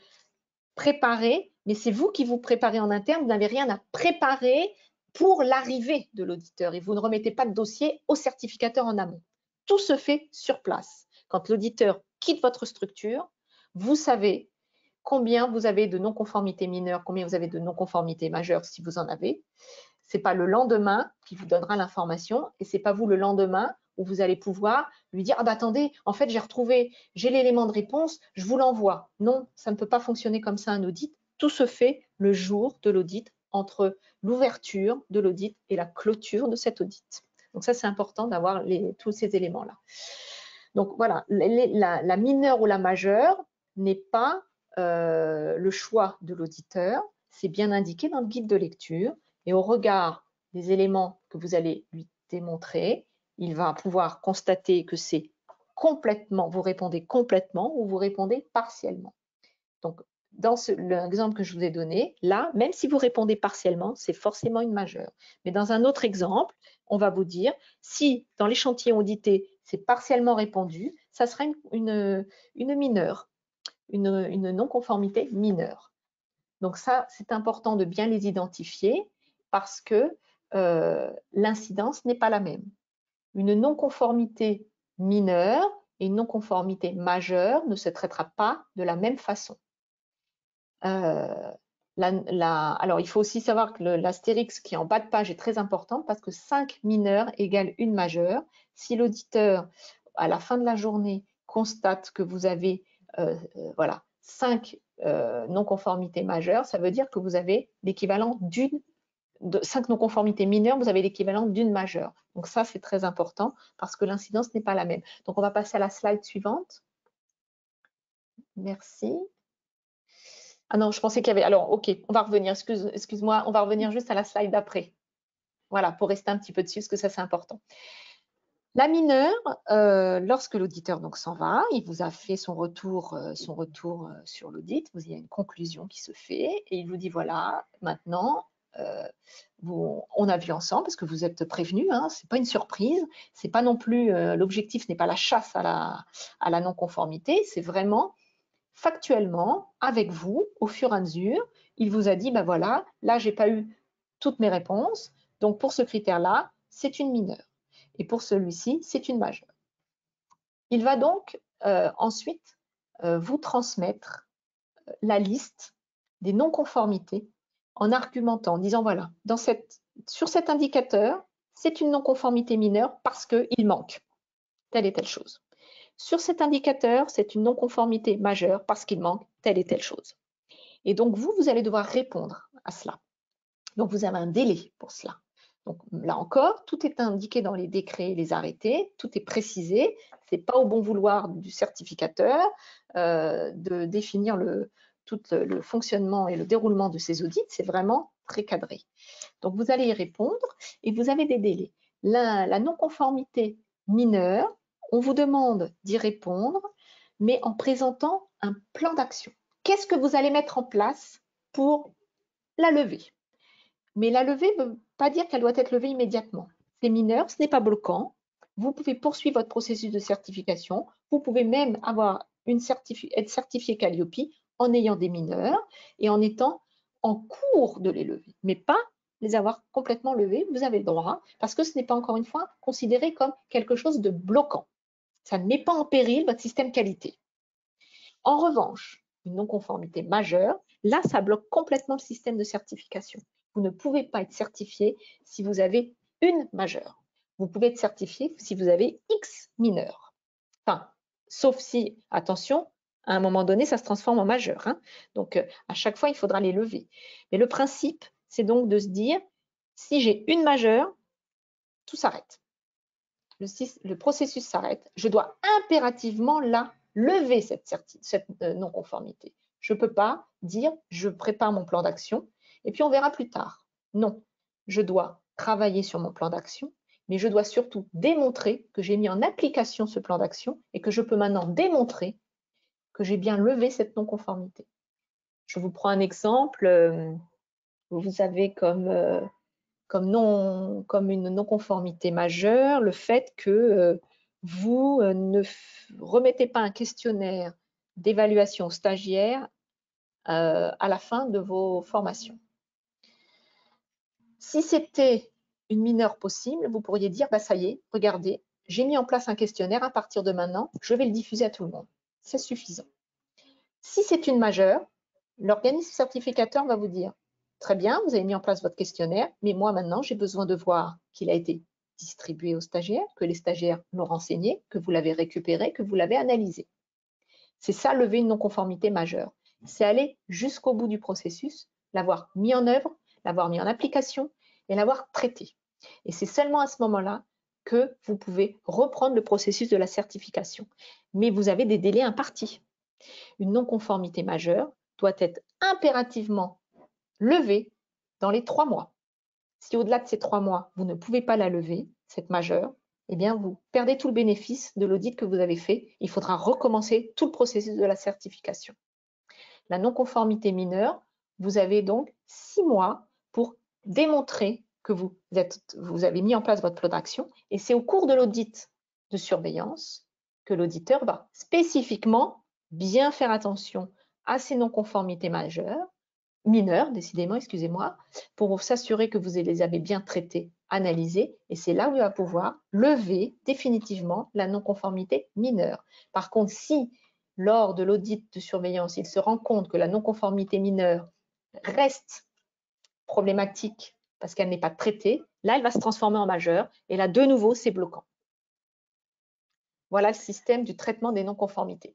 préparer, mais c'est vous qui vous préparez en interne, vous n'avez rien à préparer pour l'arrivée de l'auditeur. Et vous ne remettez pas de dossier au certificateur en amont. Tout se fait sur place. Quand l'auditeur quitte votre structure, vous savez combien vous avez de non-conformités mineures, combien vous avez de non-conformités majeures si vous en avez. Ce n'est pas le lendemain qui vous donnera l'information et ce n'est pas vous le lendemain où vous allez pouvoir lui dire « Ah attendez, en fait j'ai l'élément de réponse, je vous l'envoie ». Non, ça ne peut pas fonctionner comme ça un audit. Tout se fait le jour de l'audit, entre l'ouverture de l'audit et la clôture de cet audit. Donc ça, c'est important d'avoir tous ces éléments-là. Donc voilà, la mineure ou la majeure n'est pas le choix de l'auditeur, c'est bien indiqué dans le guide de lecture et au regard des éléments que vous allez lui démontrer, il va pouvoir constater que c'est complètement, vous répondez complètement ou vous répondez partiellement. Donc, dans l'exemple que je vous ai donné, là, même si vous répondez partiellement, c'est forcément une majeure. Mais dans un autre exemple, on va vous dire, si dans l'échantillon audité, c'est partiellement répondu, ça sera une mineure, une non-conformité mineure. Donc ça, c'est important de bien les identifier parce que l'incidence n'est pas la même. Une non-conformité mineure et une non-conformité majeure ne se traitera pas de la même façon. Alors, il faut aussi savoir que l'astérix qui est en bas de page est très important parce que 5 mineurs égale une majeure. Si l'auditeur, à la fin de la journée, constate que vous avez voilà, 5 non-conformités majeures, ça veut dire que vous avez l'équivalent de 5 non-conformités mineures, vous avez l'équivalent d'une majeure. Donc ça, c'est très important parce que l'incidence n'est pas la même. Donc on va passer à la slide suivante. Merci. Ah non, je pensais qu'il y avait… Alors, ok, on va revenir, excuse-moi, on va revenir juste à la slide d'après. Voilà, pour rester un petit peu dessus, parce que ça, c'est important. La mineure, lorsque l'auditeur s'en va, il vous a fait son retour sur l'audit, il y a une conclusion qui se fait, et il vous dit, voilà, maintenant, on a vu ensemble, parce que vous êtes prévenus, hein, ce n'est pas une surprise, c'est pas non plus, l'objectif n'est pas la chasse à la non-conformité, c'est vraiment factuellement, avec vous, au fur et à mesure, il vous a dit, ben voilà, là, j'ai pas eu toutes mes réponses, donc pour ce critère-là, c'est une mineure. Et pour celui-ci, c'est une majeure. Il va donc ensuite vous transmettre la liste des non-conformités en argumentant, en disant voilà, sur cet indicateur, c'est une non-conformité mineure parce qu'il manque telle et telle chose. Sur cet indicateur, c'est une non-conformité majeure parce qu'il manque telle et telle chose. Et donc, vous allez devoir répondre à cela. Donc, vous avez un délai pour cela. Donc, là encore, tout est indiqué dans les décrets, les arrêtés, tout est précisé. Ce n'est pas au bon vouloir du certificateur de définir tout le fonctionnement et le déroulement de ces audits. C'est vraiment très cadré. Donc, vous allez y répondre et vous avez des délais. La non-conformité mineure, on vous demande d'y répondre, mais en présentant un plan d'action. Qu'est-ce que vous allez mettre en place pour la lever? Mais la levée ne veut pas dire qu'elle doit être levée immédiatement. C'est mineur, ce n'est pas bloquant. Vous pouvez poursuivre votre processus de certification. Vous pouvez même être certifié Calliope en ayant des mineurs et en étant en cours de les lever, mais pas les avoir complètement levés. Vous avez le droit, parce que ce n'est pas, encore une fois, considéré comme quelque chose de bloquant. Ça ne met pas en péril votre système qualité. En revanche, une non-conformité majeure, là, ça bloque complètement le système de certification. Vous ne pouvez pas être certifié si vous avez une majeure. Vous pouvez être certifié si vous avez X mineurs. Enfin, sauf si, attention, à un moment donné, ça se transforme en majeur. Hein. Donc, à chaque fois, il faudra les lever. Mais le principe, c'est donc de se dire, si j'ai une majeure, tout s'arrête. Le processus s'arrête. Je dois impérativement lever cette non-conformité. Je ne peux pas dire, je prépare mon plan d'action et puis on verra plus tard. Non, je dois travailler sur mon plan d'action, mais je dois surtout démontrer que j'ai mis en application ce plan d'action et que je peux maintenant démontrer que j'ai bien levé cette non-conformité. Je vous prends un exemple. Vous avez comme une non-conformité majeure le fait que vous ne remettez pas un questionnaire d'évaluation stagiaire à la fin de vos formations. Si c'était une mineure possible, vous pourriez dire, bah, ça y est, regardez, j'ai mis en place un questionnaire, à partir de maintenant, je vais le diffuser à tout le monde. C'est suffisant. Si c'est une majeure, l'organisme certificateur va vous dire, très bien, vous avez mis en place votre questionnaire, mais moi maintenant, j'ai besoin de voir qu'il a été distribué aux stagiaires, que les stagiaires l'ont renseigné, que vous l'avez récupéré, que vous l'avez analysé. C'est ça, lever une non-conformité majeure. C'est aller jusqu'au bout du processus, l'avoir mis en œuvre, l'avoir mis en application et l'avoir traité. Et c'est seulement à ce moment-là que vous pouvez reprendre le processus de la certification. Mais vous avez des délais impartis. Une non-conformité majeure doit être impérativement levée dans les 3 mois. Si au-delà de ces 3 mois, vous ne pouvez pas la lever, cette majeure, eh bien, vous perdez tout le bénéfice de l'audit que vous avez fait. Il faudra recommencer tout le processus de la certification. La non-conformité mineure, vous avez donc 6 mois pour démontrer que vous avez mis en place votre plan d'action et c'est au cours de l'audit de surveillance que l'auditeur va spécifiquement bien faire attention à ces non-conformités mineures, décidément, excusez-moi, pour s'assurer que vous les avez bien traitées, analysées, et c'est là où il va pouvoir lever définitivement la non-conformité mineure. Par contre, si lors de l'audit de surveillance, il se rend compte que la non-conformité mineure reste problématique parce qu'elle n'est pas traitée, là, elle va se transformer en majeure, et là, de nouveau, c'est bloquant. Voilà le système du traitement des non-conformités.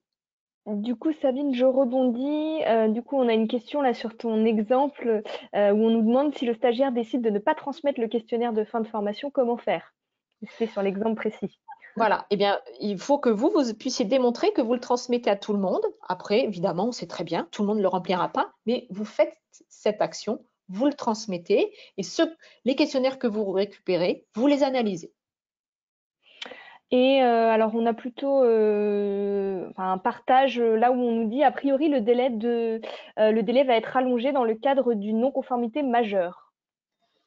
Du coup, Sabine, je rebondis. Du coup, on a une question là sur ton exemple où on nous demande si le stagiaire décide de ne pas transmettre le questionnaire de fin de formation, comment faire? C'était sur l'exemple précis. Voilà, eh bien, il faut que vous puissiez démontrer que vous le transmettez à tout le monde. Après, évidemment, on sait très bien, tout le monde ne le remplira pas, mais vous faites cette action, vous le transmettez et les questionnaires que vous récupérez, vous les analysez. Et alors, on a plutôt un partage là où on nous dit, a priori, le délai va être allongé dans le cadre d'une non-conformité majeure.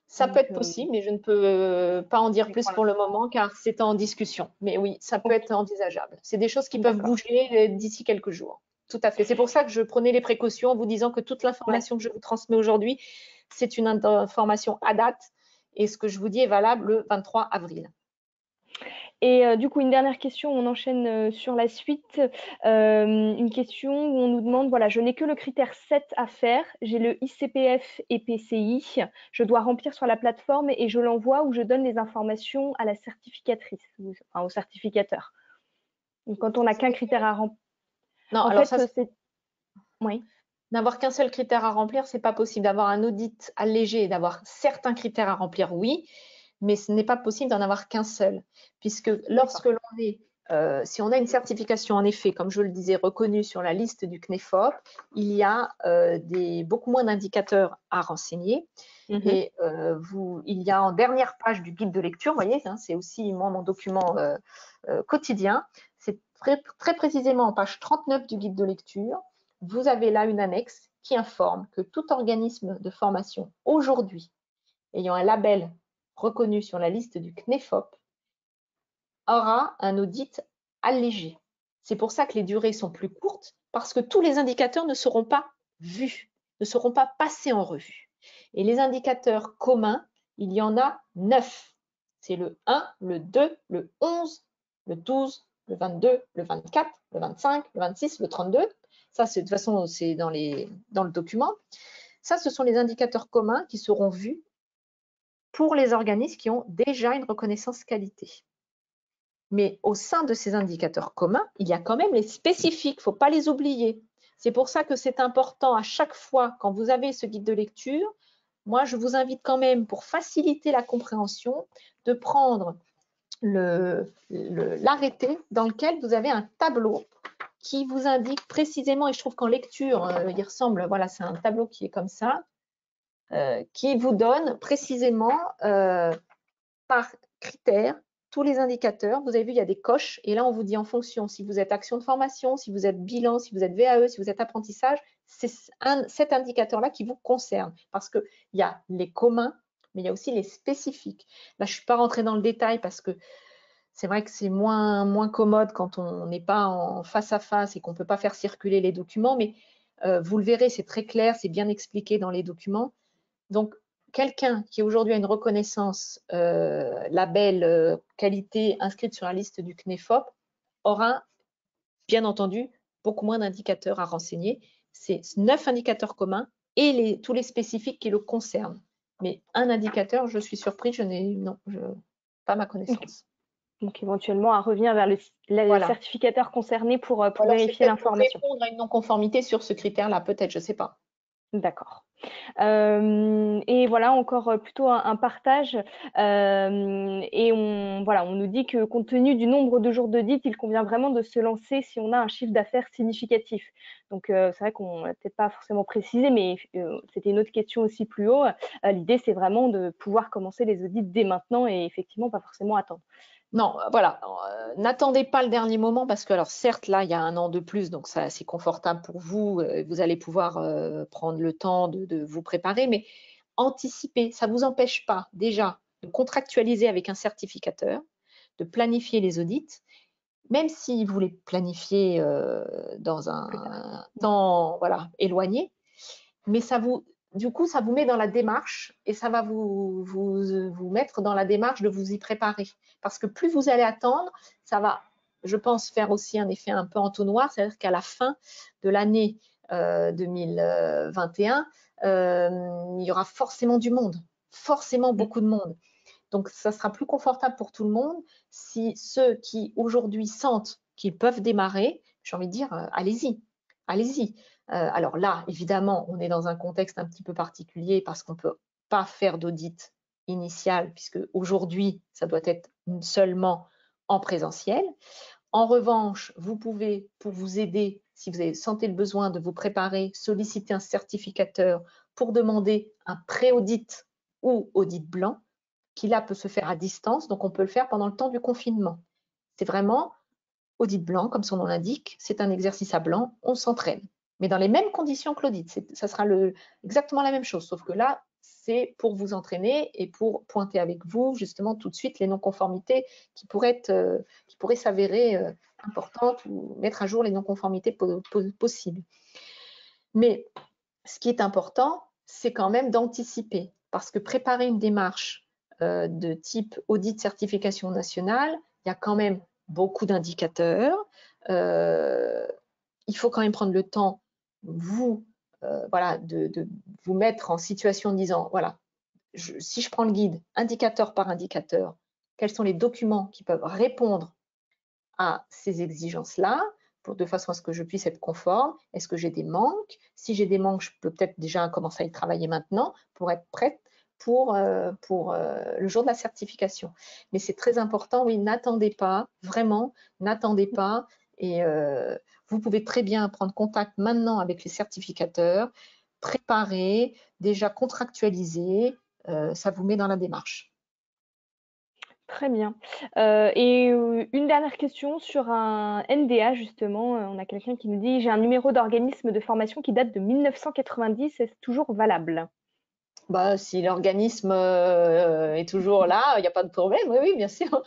Ça peut être possible, mais je ne peux pas en dire plus pour le moment car c'est en discussion. Mais oui, ça peut être envisageable. C'est des choses qui peuvent bouger d'ici quelques jours. Tout à fait. C'est pour ça que je prenais les précautions en vous disant que toute l'information que je vous transmets aujourd'hui, c'est une information à date et ce que je vous dis est valable le 23 avril. Et du coup, une dernière question, on enchaîne sur la suite. Une question où on nous demande, voilà, je n'ai que le critère 7 à faire, j'ai le ICPF et PCI, je dois remplir sur la plateforme et je l'envoie ou je donne les informations à la certificatrice, enfin, au certificateur. Donc, quand on n'a qu'un critère à remplir, Non, en alors fait, ça, c'est... Oui, n'avoir qu'un seul critère à remplir, c'est pas possible. D'avoir un audit allégé et d'avoir certains critères à remplir, oui, mais ce n'est pas possible d'en avoir qu'un seul, puisque lorsque d'accord. l'on est, si on a une certification en effet, comme je le disais, reconnue sur la liste du CNEFOP, il y a beaucoup moins d'indicateurs à renseigner. Mhm. Et il y a en dernière page du guide de lecture, vous voyez, hein, c'est aussi moi mon document quotidien, c'est très précisément en page 39 du guide de lecture, vous avez là une annexe qui informe que tout organisme de formation aujourd'hui ayant un label reconnu sur la liste du CNEFOP aura un audit allégé. C'est pour ça que les durées sont plus courtes, parce que tous les indicateurs ne seront pas vus, ne seront pas passés en revue. Et les indicateurs communs, il y en a 9. C'est le 1, le 2, le 11, le 12, le 22, le 24, le 25, le 26, le 32. Ça, de toute façon, c'est dans le document. Ça, ce sont les indicateurs communs qui seront vus pour les organismes qui ont déjà une reconnaissance qualité. Mais au sein de ces indicateurs communs, il y a quand même les spécifiques, il ne faut pas les oublier. C'est pour ça que c'est important à chaque fois, quand vous avez ce guide de lecture, moi je vous invite quand même, pour faciliter la compréhension, de prendre l'arrêté dans lequel vous avez un tableau qui vous indique précisément, et je trouve qu'en lecture, il ressemble, voilà, c'est un tableau qui est comme ça, qui vous donne précisément par critère tous les indicateurs. Vous avez vu, il y a des coches et là, on vous dit en fonction si vous êtes action de formation, si vous être bilan, si vous êtes VAE, si vous êtes apprentissage, c'est cet indicateur-là qui vous concerne parce qu'il y a les communs, mais il y a aussi les spécifiques. Là, je ne suis pas rentrée dans le détail parce que c'est vrai que c'est moins commode quand on n'est pas en face à face et qu'on ne peut pas faire circuler les documents, mais vous le verrez, c'est très clair, c'est bien expliqué dans les documents. Donc, quelqu'un qui aujourd'hui a une reconnaissance label qualité inscrite sur la liste du CNEFOP aura, bien entendu, beaucoup moins d'indicateurs à renseigner. C'est 9 indicateurs communs et tous les spécifiques qui le concernent. Mais un indicateur, je suis surpris, pas ma connaissance. Donc, éventuellement, à revenir vers le Voilà. certificateur concerné pour Alors, c'est vérifier peut-être pour l'information. répondre à une non-conformité sur ce critère-là, peut-être, je ne sais pas. D'accord. Et voilà, encore plutôt un partage. Et on nous dit que compte tenu du nombre de jours d'audit, il convient vraiment de se lancer si on a un chiffre d'affaires significatif. Donc, c'est vrai qu'on n'a peut-être pas forcément précisé, mais c'était une autre question aussi plus haut. L'idée, c'est vraiment de pouvoir commencer les audits dès maintenant et effectivement pas forcément attendre. Non, voilà, n'attendez pas le dernier moment parce que, alors certes, là, il y a un an de plus, donc ça, c'est confortable pour vous, vous allez pouvoir prendre le temps de vous préparer, mais anticipez, ça ne vous empêche pas déjà de contractualiser avec un certificateur, de planifier les audits, même si vous les planifiez dans un temps éloigné, mais du coup, ça vous met dans la démarche et ça va vous mettre dans la démarche de vous y préparer. Parce que plus vous allez attendre, ça va, je pense, faire aussi un effet un peu entonnoir, c'est-à-dire qu'à la fin de l'année 2021, il y aura forcément du monde, forcément beaucoup de monde. Donc, ça sera plus confortable pour tout le monde si ceux qui aujourd'hui sentent qu'ils peuvent démarrer, j'ai envie de dire, allez-y, allez-y. Alors là, évidemment, on est dans un contexte un petit peu particulier parce qu'on ne peut pas faire d'audit initial puisque aujourd'hui, ça doit être seulement en présentiel. En revanche, vous pouvez, pour vous aider, si vous avez sentez le besoin de vous préparer, solliciter un certificateur pour demander un pré-audit ou audit blanc qui là peut se faire à distance, donc on peut le faire pendant le temps du confinement. C'est vraiment audit blanc, comme son nom l'indique, c'est un exercice à blanc, on s'entraîne. Mais dans les mêmes conditions que l'audit, ça sera exactement la même chose, sauf que là, c'est pour vous entraîner et pour pointer avec vous justement tout de suite les non-conformités qui pourraient s'avérer importantes ou mettre à jour les non-conformités possibles. Mais ce qui est important, c'est quand même d'anticiper, parce que préparer une démarche de type audit certification nationale, il y a quand même beaucoup d'indicateurs. Il faut quand même prendre le temps, vous, voilà, de vous mettre en situation en disant, voilà, si je prends le guide indicateur par indicateur, quels sont les documents qui peuvent répondre à ces exigences-là, de façon à ce que je puisse être conforme. Est-ce que j'ai des manques? Si j'ai des manques, je peux peut-être déjà commencer à y travailler maintenant pour être prête pour le jour de la certification. Mais c'est très important, oui, n'attendez pas, vraiment, n'attendez pas. Et vous pouvez très bien prendre contact maintenant avec les certificateurs, préparer, déjà contractualiser, ça vous met dans la démarche. Très bien. Et une dernière question sur un NDA, justement. On a quelqu'un qui nous dit, j'ai un numéro d'organisme de formation qui date de 1990, est-ce toujours valable? Bah, si l'organisme est toujours là, il n'y a pas de problème. Oui, oui, bien sûr.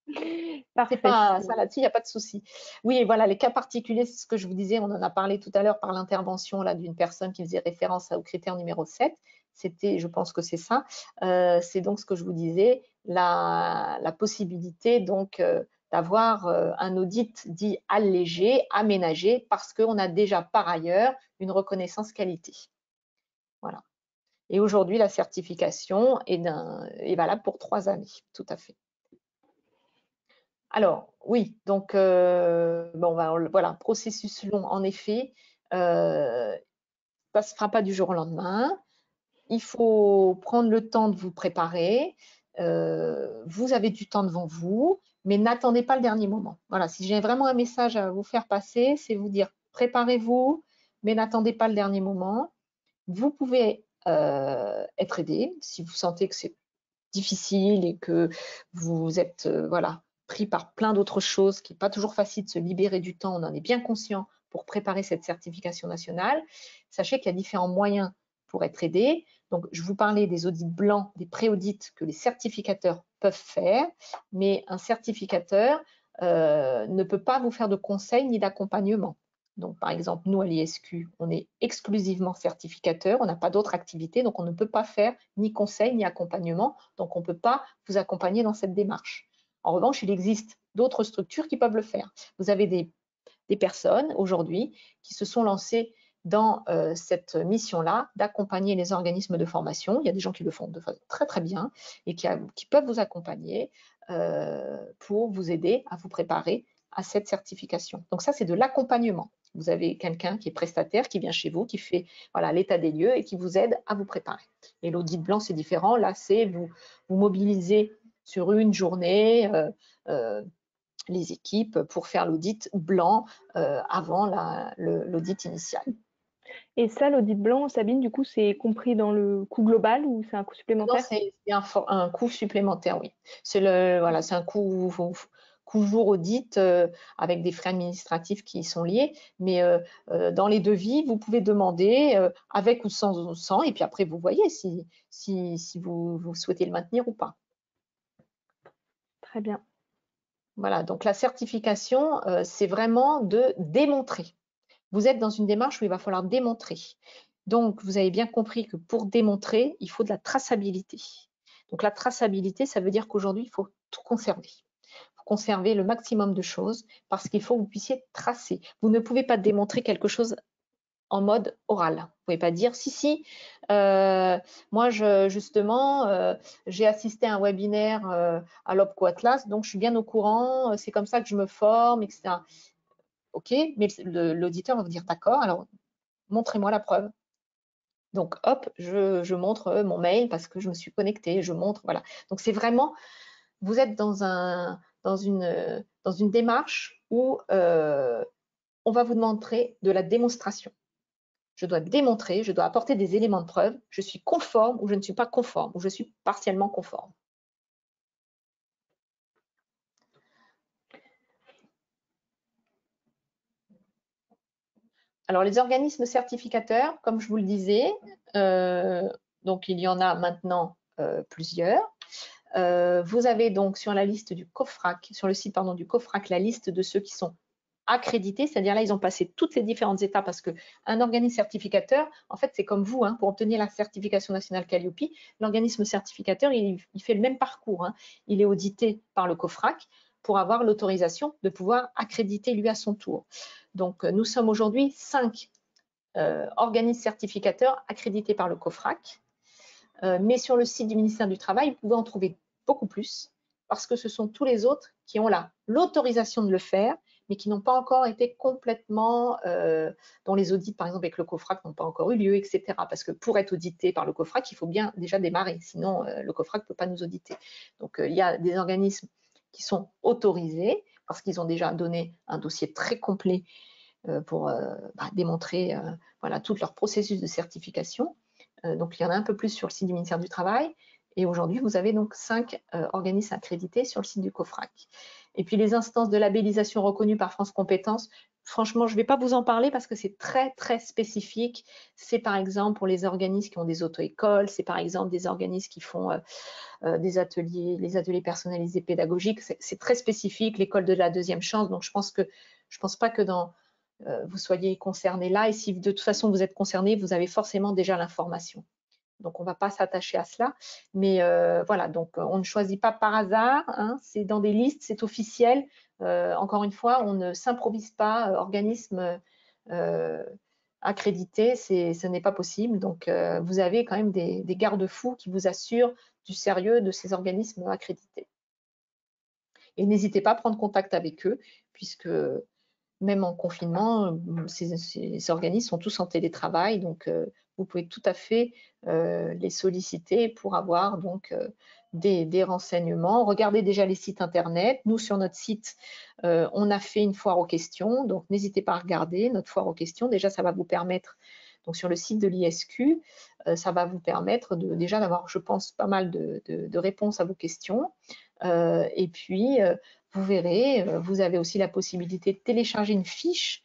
C'est Parfait. pas ça là-dessus, il n'y a pas de souci. Oui, voilà, les cas particuliers, c'est ce que je vous disais, on en a parlé tout à l'heure par l'intervention là d'une personne qui faisait référence au critère numéro 7. C'était, je pense que c'est ça. C'est donc ce que je vous disais, la possibilité donc d'avoir un audit dit allégé, aménagé, parce qu'on a déjà par ailleurs une reconnaissance qualité. Voilà. Et aujourd'hui, la certification est valable pour 3 années, tout à fait. Alors, oui, donc, bon, voilà, processus long, en effet, ça ne se fera pas du jour au lendemain. Il faut prendre le temps de vous préparer. Vous avez du temps devant vous, mais n'attendez pas le dernier moment. Voilà, si j'ai vraiment un message à vous faire passer, c'est vous dire préparez-vous, mais n'attendez pas le dernier moment. Vous pouvez être aidé si vous sentez que c'est difficile et que vous êtes voilà, pris par plein d'autres choses, qui n'est pas toujours facile de se libérer du temps, on en est bien conscient pour préparer cette certification nationale. Sachez qu'il y a différents moyens pour être aidé. Donc, je vous parlais des audits blancs, des pré-audits que les certificateurs peuvent faire, mais un certificateur ne peut pas vous faire de conseils ni d'accompagnement. Donc, par exemple, nous, à l'ISQ, on est exclusivement certificateur, on n'a pas d'autres activités, donc on ne peut pas faire ni conseil ni accompagnement, donc on ne peut pas vous accompagner dans cette démarche. En revanche, il existe d'autres structures qui peuvent le faire. Vous avez des personnes aujourd'hui qui se sont lancées dans cette mission-là d'accompagner les organismes de formation. Il y a des gens qui le font de façon très très bien et qui peuvent vous accompagner pour vous aider à vous préparer à cette certification. Donc ça, c'est de l'accompagnement. Vous avez quelqu'un qui est prestataire, qui vient chez vous, qui fait voilà, l'état des lieux et qui vous aide à vous préparer. Et l'audit blanc, c'est différent. Là, c'est vous mobiliser sur une journée les équipes pour faire l'audit blanc avant l'audit initial. Et ça, l'audit blanc, Sabine, du coup, c'est compris dans le coût global ou c'est un coût supplémentaire? Non, c'est un coût supplémentaire, oui. C'est voilà, un coût jour audit avec des frais administratifs qui y sont liés. Mais dans les devis, vous pouvez demander avec ou sans, et puis après, vous voyez si vous souhaitez le maintenir ou pas. Très bien. Voilà, donc la certification, c'est vraiment de démontrer. Vous êtes dans une démarche où il va falloir démontrer. Donc, vous avez bien compris que pour démontrer, il faut de la traçabilité. Donc, la traçabilité, ça veut dire qu'aujourd'hui, il faut tout conserver. Il faut conserver le maximum de choses parce qu'il faut que vous puissiez tracer. Vous ne pouvez pas démontrer quelque chose en mode oral. Vous ne pouvez pas dire si, moi justement j'ai assisté à un webinaire à l'OPCO Atlas, donc je suis bien au courant, c'est comme ça que je me forme, etc. Ok, mais l'auditeur va vous dire d'accord, alors montrez-moi la preuve. Donc hop, je montre mon mail parce que je me suis connectée, je montre, voilà. Donc c'est vraiment, vous êtes dans une démarche où on va vous demander de la démonstration. Je dois démontrer, je dois apporter des éléments de preuve, je suis conforme ou je ne suis pas conforme, ou je suis partiellement conforme. Alors, les organismes certificateurs, comme je vous le disais, donc il y en a maintenant plusieurs. Vous avez donc sur la liste du COFRAC, sur le site pardon, du COFRAC, la liste de ceux qui sont accrédités, c'est-à-dire là, ils ont passé toutes les différentes étapes parce qu'un organisme certificateur, en fait, c'est comme vous, hein, pour obtenir la certification nationale Calliope, l'organisme certificateur, il fait le même parcours. Hein. Il est audité par le COFRAC. pour avoir l'autorisation de pouvoir accréditer lui à son tour. Donc, nous sommes aujourd'hui 5 organismes certificateurs accrédités par le COFRAC. Mais sur le site du ministère du Travail, vous pouvez en trouver beaucoup plus parce que ce sont tous les autres qui ont l'autorisation de le faire, mais qui n'ont pas encore été complètement, dont les audits, par exemple, avec le COFRAC n'ont pas encore eu lieu, etc. Parce que pour être audité par le COFRAC, il faut bien déjà démarrer, sinon le COFRAC ne peut pas nous auditer. Donc, il y a des organismes qui sont autorisés parce qu'ils ont déjà donné un dossier très complet pour démontrer voilà, tout leur processus de certification. Donc, il y en a un peu plus sur le site du ministère du Travail. Et aujourd'hui, vous avez donc 5 organismes accrédités sur le site du COFRAC. Et puis, les instances de labellisation reconnues par France Compétences, franchement, je ne vais pas vous en parler parce que c'est très, très spécifique. C'est par exemple pour les organismes qui ont des auto-écoles, c'est par exemple des organismes qui font des ateliers, les ateliers personnalisés pédagogiques. C'est très spécifique, l'école de la deuxième chance. Donc, je pense pas que vous soyez concerné là. Et si de toute façon vous êtes concerné, vous avez forcément déjà l'information. Donc, on ne va pas s'attacher à cela. Mais voilà, donc on ne choisit pas par hasard. Hein, c'est dans des listes, c'est officiel. Encore une fois, on ne s'improvise pas. Organisme accrédité, ce n'est pas possible. Donc, vous avez quand même des garde-fous qui vous assurent du sérieux de ces organismes accrédités. Et n'hésitez pas à prendre contact avec eux, puisque même en confinement, ces organismes sont tous en télétravail, donc vous pouvez tout à fait les solliciter pour avoir donc des renseignements. Regardez déjà les sites internet. Nous, sur notre site, on a fait une foire aux questions, donc n'hésitez pas à regarder notre foire aux questions. Déjà, ça va vous permettre, donc sur le site de l'ISQ, ça va vous permettre déjà d'avoir, je pense, pas mal de réponses à vos questions. Et puis, vous verrez, vous avez aussi la possibilité de télécharger une fiche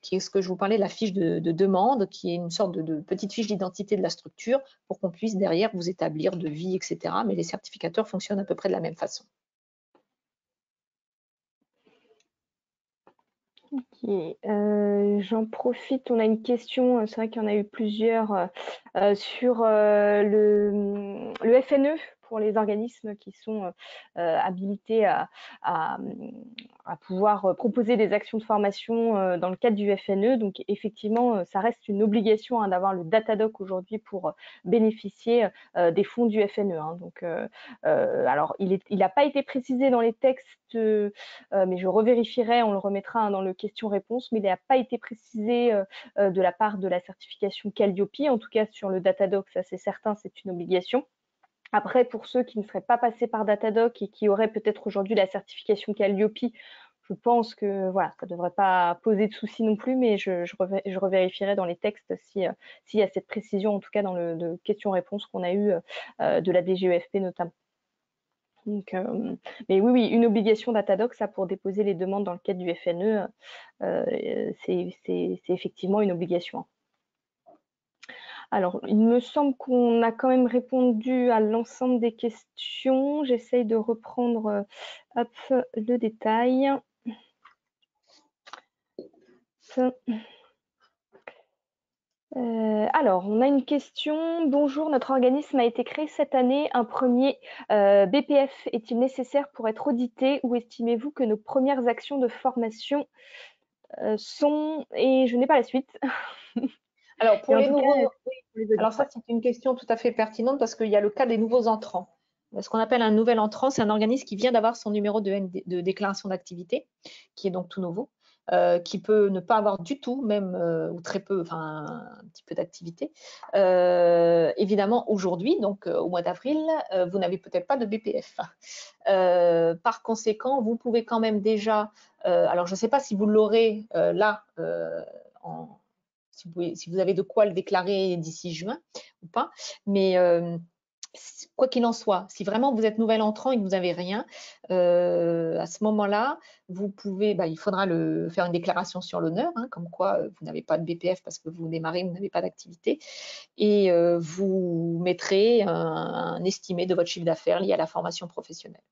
qui est ce que je vous parlais, la fiche de demande, qui est une sorte de petite fiche d'identité de la structure pour qu'on puisse derrière vous établir devis, etc. Mais les certificateurs fonctionnent à peu près de la même façon. Ok, j'en profite, on a une question, c'est vrai qu'il y en a eu plusieurs sur le FNE pour les organismes qui sont habilités à pouvoir proposer des actions de formation dans le cadre du FNE. Donc effectivement, ça reste une obligation hein, d'avoir le Datadoc aujourd'hui pour bénéficier des fonds du FNE. Hein. Donc, alors, il n'a pas été précisé dans les textes, mais je revérifierai, on le remettra hein, dans le question-réponse, mais il n'a pas été précisé de la part de la certification Calliope. En tout cas, sur le Datadoc, ça c'est certain, c'est une obligation. Après, pour ceux qui ne seraient pas passés par Datadoc et qui auraient peut-être aujourd'hui la certification Calliope, je pense que voilà, ça ne devrait pas poser de soucis non plus, mais je revérifierai dans les textes s'il y a cette précision, en tout cas dans le question-réponse qu'on a eu de la DGEFP notamment. Donc, mais oui, une obligation Datadoc, ça pour déposer les demandes dans le cadre du FNE, c'est effectivement une obligation. Alors, il me semble qu'on a quand même répondu à l'ensemble des questions. J'essaye de reprendre hop, le détail. Alors, on a une question. Bonjour, notre organisme a été créé cette année. Un premier BPF est-il nécessaire pour être audité ou estimez-vous que nos premières actions de formation sont… Et je n'ai pas la suite. Alors, pour les nouveaux… Alors ça, c'est une question tout à fait pertinente parce qu'il y a le cas des nouveaux entrants. Ce qu'on appelle un nouvel entrant, c'est un organisme qui vient d'avoir son numéro de déclaration d'activité, qui est donc tout nouveau, qui peut ne pas avoir du tout, même ou très peu, enfin un petit peu d'activité. Évidemment, aujourd'hui, donc au mois d'avril, vous n'avez peut-être pas de BPF. Par conséquent, vous pouvez quand même déjà, alors je ne sais pas si vous l'aurez là si vous avez de quoi le déclarer d'ici juin ou pas, mais quoi qu'il en soit, si vraiment vous êtes nouvel entrant et que vous n'avez rien, à ce moment-là, vous pouvez, il faudra faire une déclaration sur l'honneur, hein, comme quoi vous n'avez pas de BPF parce que vous démarrez, vous n'avez pas d'activité, et vous mettrez un estimé de votre chiffre d'affaires lié à la formation professionnelle.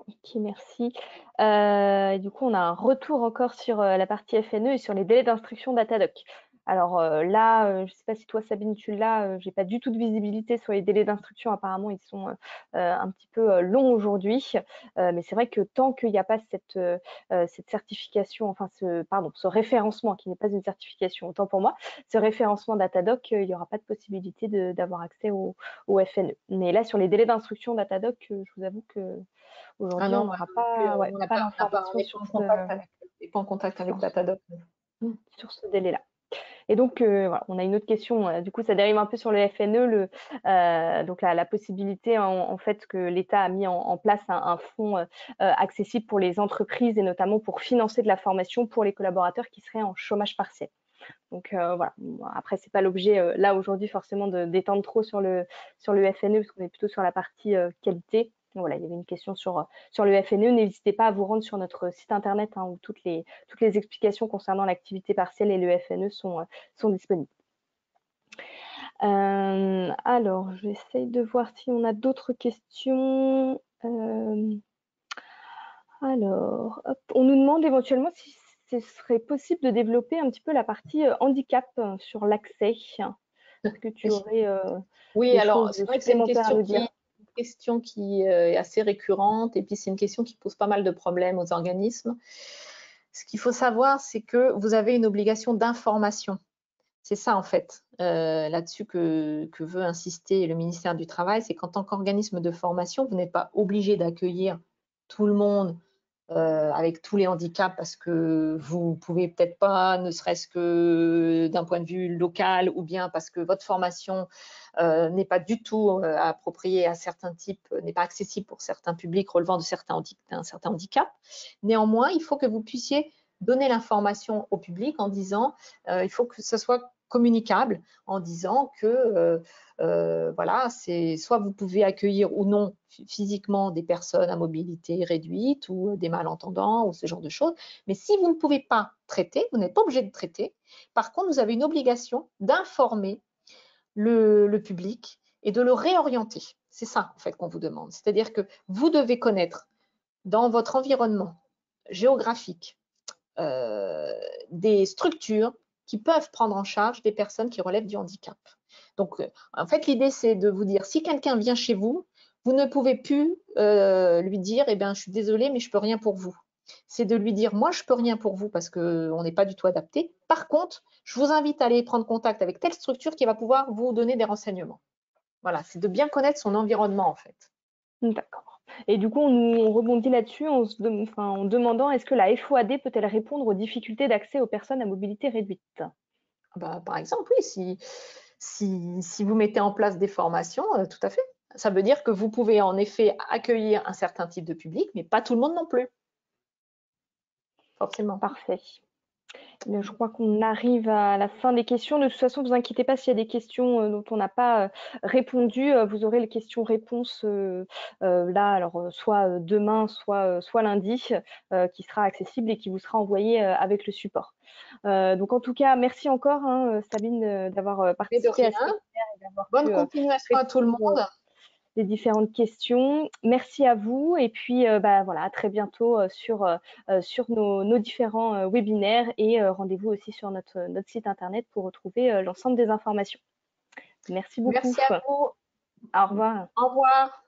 Ok, merci. Du coup, on a un retour encore sur la partie FNE et sur les délais d'instruction Datadoc. Alors là, je ne sais pas si toi Sabine tu l'as, j'ai pas du tout de visibilité sur les délais d'instruction. Apparemment, ils sont, un petit peu, longs aujourd'hui. Mais c'est vrai que tant qu'il n'y a pas cette certification, enfin ce référencement qui n'est pas une certification, autant pour moi, ce référencement Datadoc, il n'y aura pas de possibilité d'avoir accès au FNE. Mais là, sur les délais d'instruction Datadoc, je vous avoue Ah qu'aujourd'hui, on non, moi n'aura non plus, pas, ouais, on pas n'est l'information pas sur en contact avec, on n'est pas en contact avec sur ce Datadog. sur ce délai-là. Et donc, voilà, on a une autre question, du coup, ça dérive un peu sur le FNE, donc la possibilité en fait que l'État a mis en place un fonds, accessible pour les entreprises et notamment pour financer de la formation pour les collaborateurs qui seraient en chômage partiel. Donc, voilà. Bon, après, c'est pas l'objet, là, aujourd'hui, forcément d'étendre trop sur le FNE parce qu'on est plutôt sur la partie, qualité. Donc voilà, il y avait une question sur le FNE. N'hésitez pas à vous rendre sur notre site internet, hein, où toutes les explications concernant l'activité partielle et le FNE sont disponibles. Alors, j'essaye de voir si on a d'autres questions. Alors, hop, on nous demande éventuellement si ce serait possible de développer un petit peu la partie handicap sur l'accès. Est-ce que tu aurais Oui, des alors choses c'est vrai que c'est supplémentaires à nous dire? une question qui est assez récurrente et puis c'est une question qui pose pas mal de problèmes aux organismes. Ce qu'il faut savoir, c'est que vous avez une obligation d'information. C'est ça en fait, là-dessus que veut insister le ministère du Travail, c'est qu'en tant qu'organisme de formation, vous n'êtes pas obligé d'accueillir tout le monde avec tous les handicaps parce que vous pouvez peut-être pas, ne serait-ce que d'un point de vue local ou bien parce que votre formation n'est pas du tout appropriée à certains types, n'est pas accessible pour certains publics relevant d'un certain handicap. Néanmoins, il faut que vous puissiez donner l'information au public en disant, il faut que ce soit communicable en disant que voilà, c'est soit vous pouvez accueillir ou non physiquement des personnes à mobilité réduite ou des malentendants ou ce genre de choses. Mais si vous ne pouvez pas traiter, vous n'êtes pas obligé de traiter. Par contre, vous avez une obligation d'informer le public et de le réorienter. C'est ça, en fait, qu'on vous demande. C'est-à-dire que vous devez connaître dans votre environnement géographique des structures qui peuvent prendre en charge des personnes qui relèvent du handicap. Donc, en fait, l'idée, c'est de vous dire, si quelqu'un vient chez vous, vous ne pouvez plus lui dire, eh bien, je suis désolée, mais je ne peux rien pour vous. C'est de lui dire, moi, je ne peux rien pour vous parce qu'on n'est pas du tout adapté. Par contre, je vous invite à aller prendre contact avec telle structure qui va pouvoir vous donner des renseignements. Voilà, c'est de bien connaître son environnement, en fait. D'accord. Et du coup, on rebondit là-dessus en demandant est-ce que la FOAD peut-elle répondre aux difficultés d'accès aux personnes à mobilité réduite? Bah, par exemple, oui, si vous mettez en place des formations, tout à fait. Ça veut dire que vous pouvez en effet accueillir un certain type de public, mais pas tout le monde non plus, forcément. Parfait. Mais je crois qu'on arrive à la fin des questions. De toute façon, ne vous inquiétez pas s'il y a des questions dont on n'a pas répondu. Vous aurez les questions-réponses là, alors soit demain, soit lundi, qui sera accessible et qui vous sera envoyé avec le support. Donc en tout cas, merci encore, hein, Sabine, d'avoir Mais de participé à ce rien. webinaire et d'avoir Bonne pu continuation à tout le répondre monde. les différentes questions. Merci à vous et puis bah, voilà, à très bientôt sur nos différents webinaires et rendez-vous aussi sur notre site internet pour retrouver l'ensemble des informations. Merci beaucoup. Merci à vous. Au revoir. Au revoir.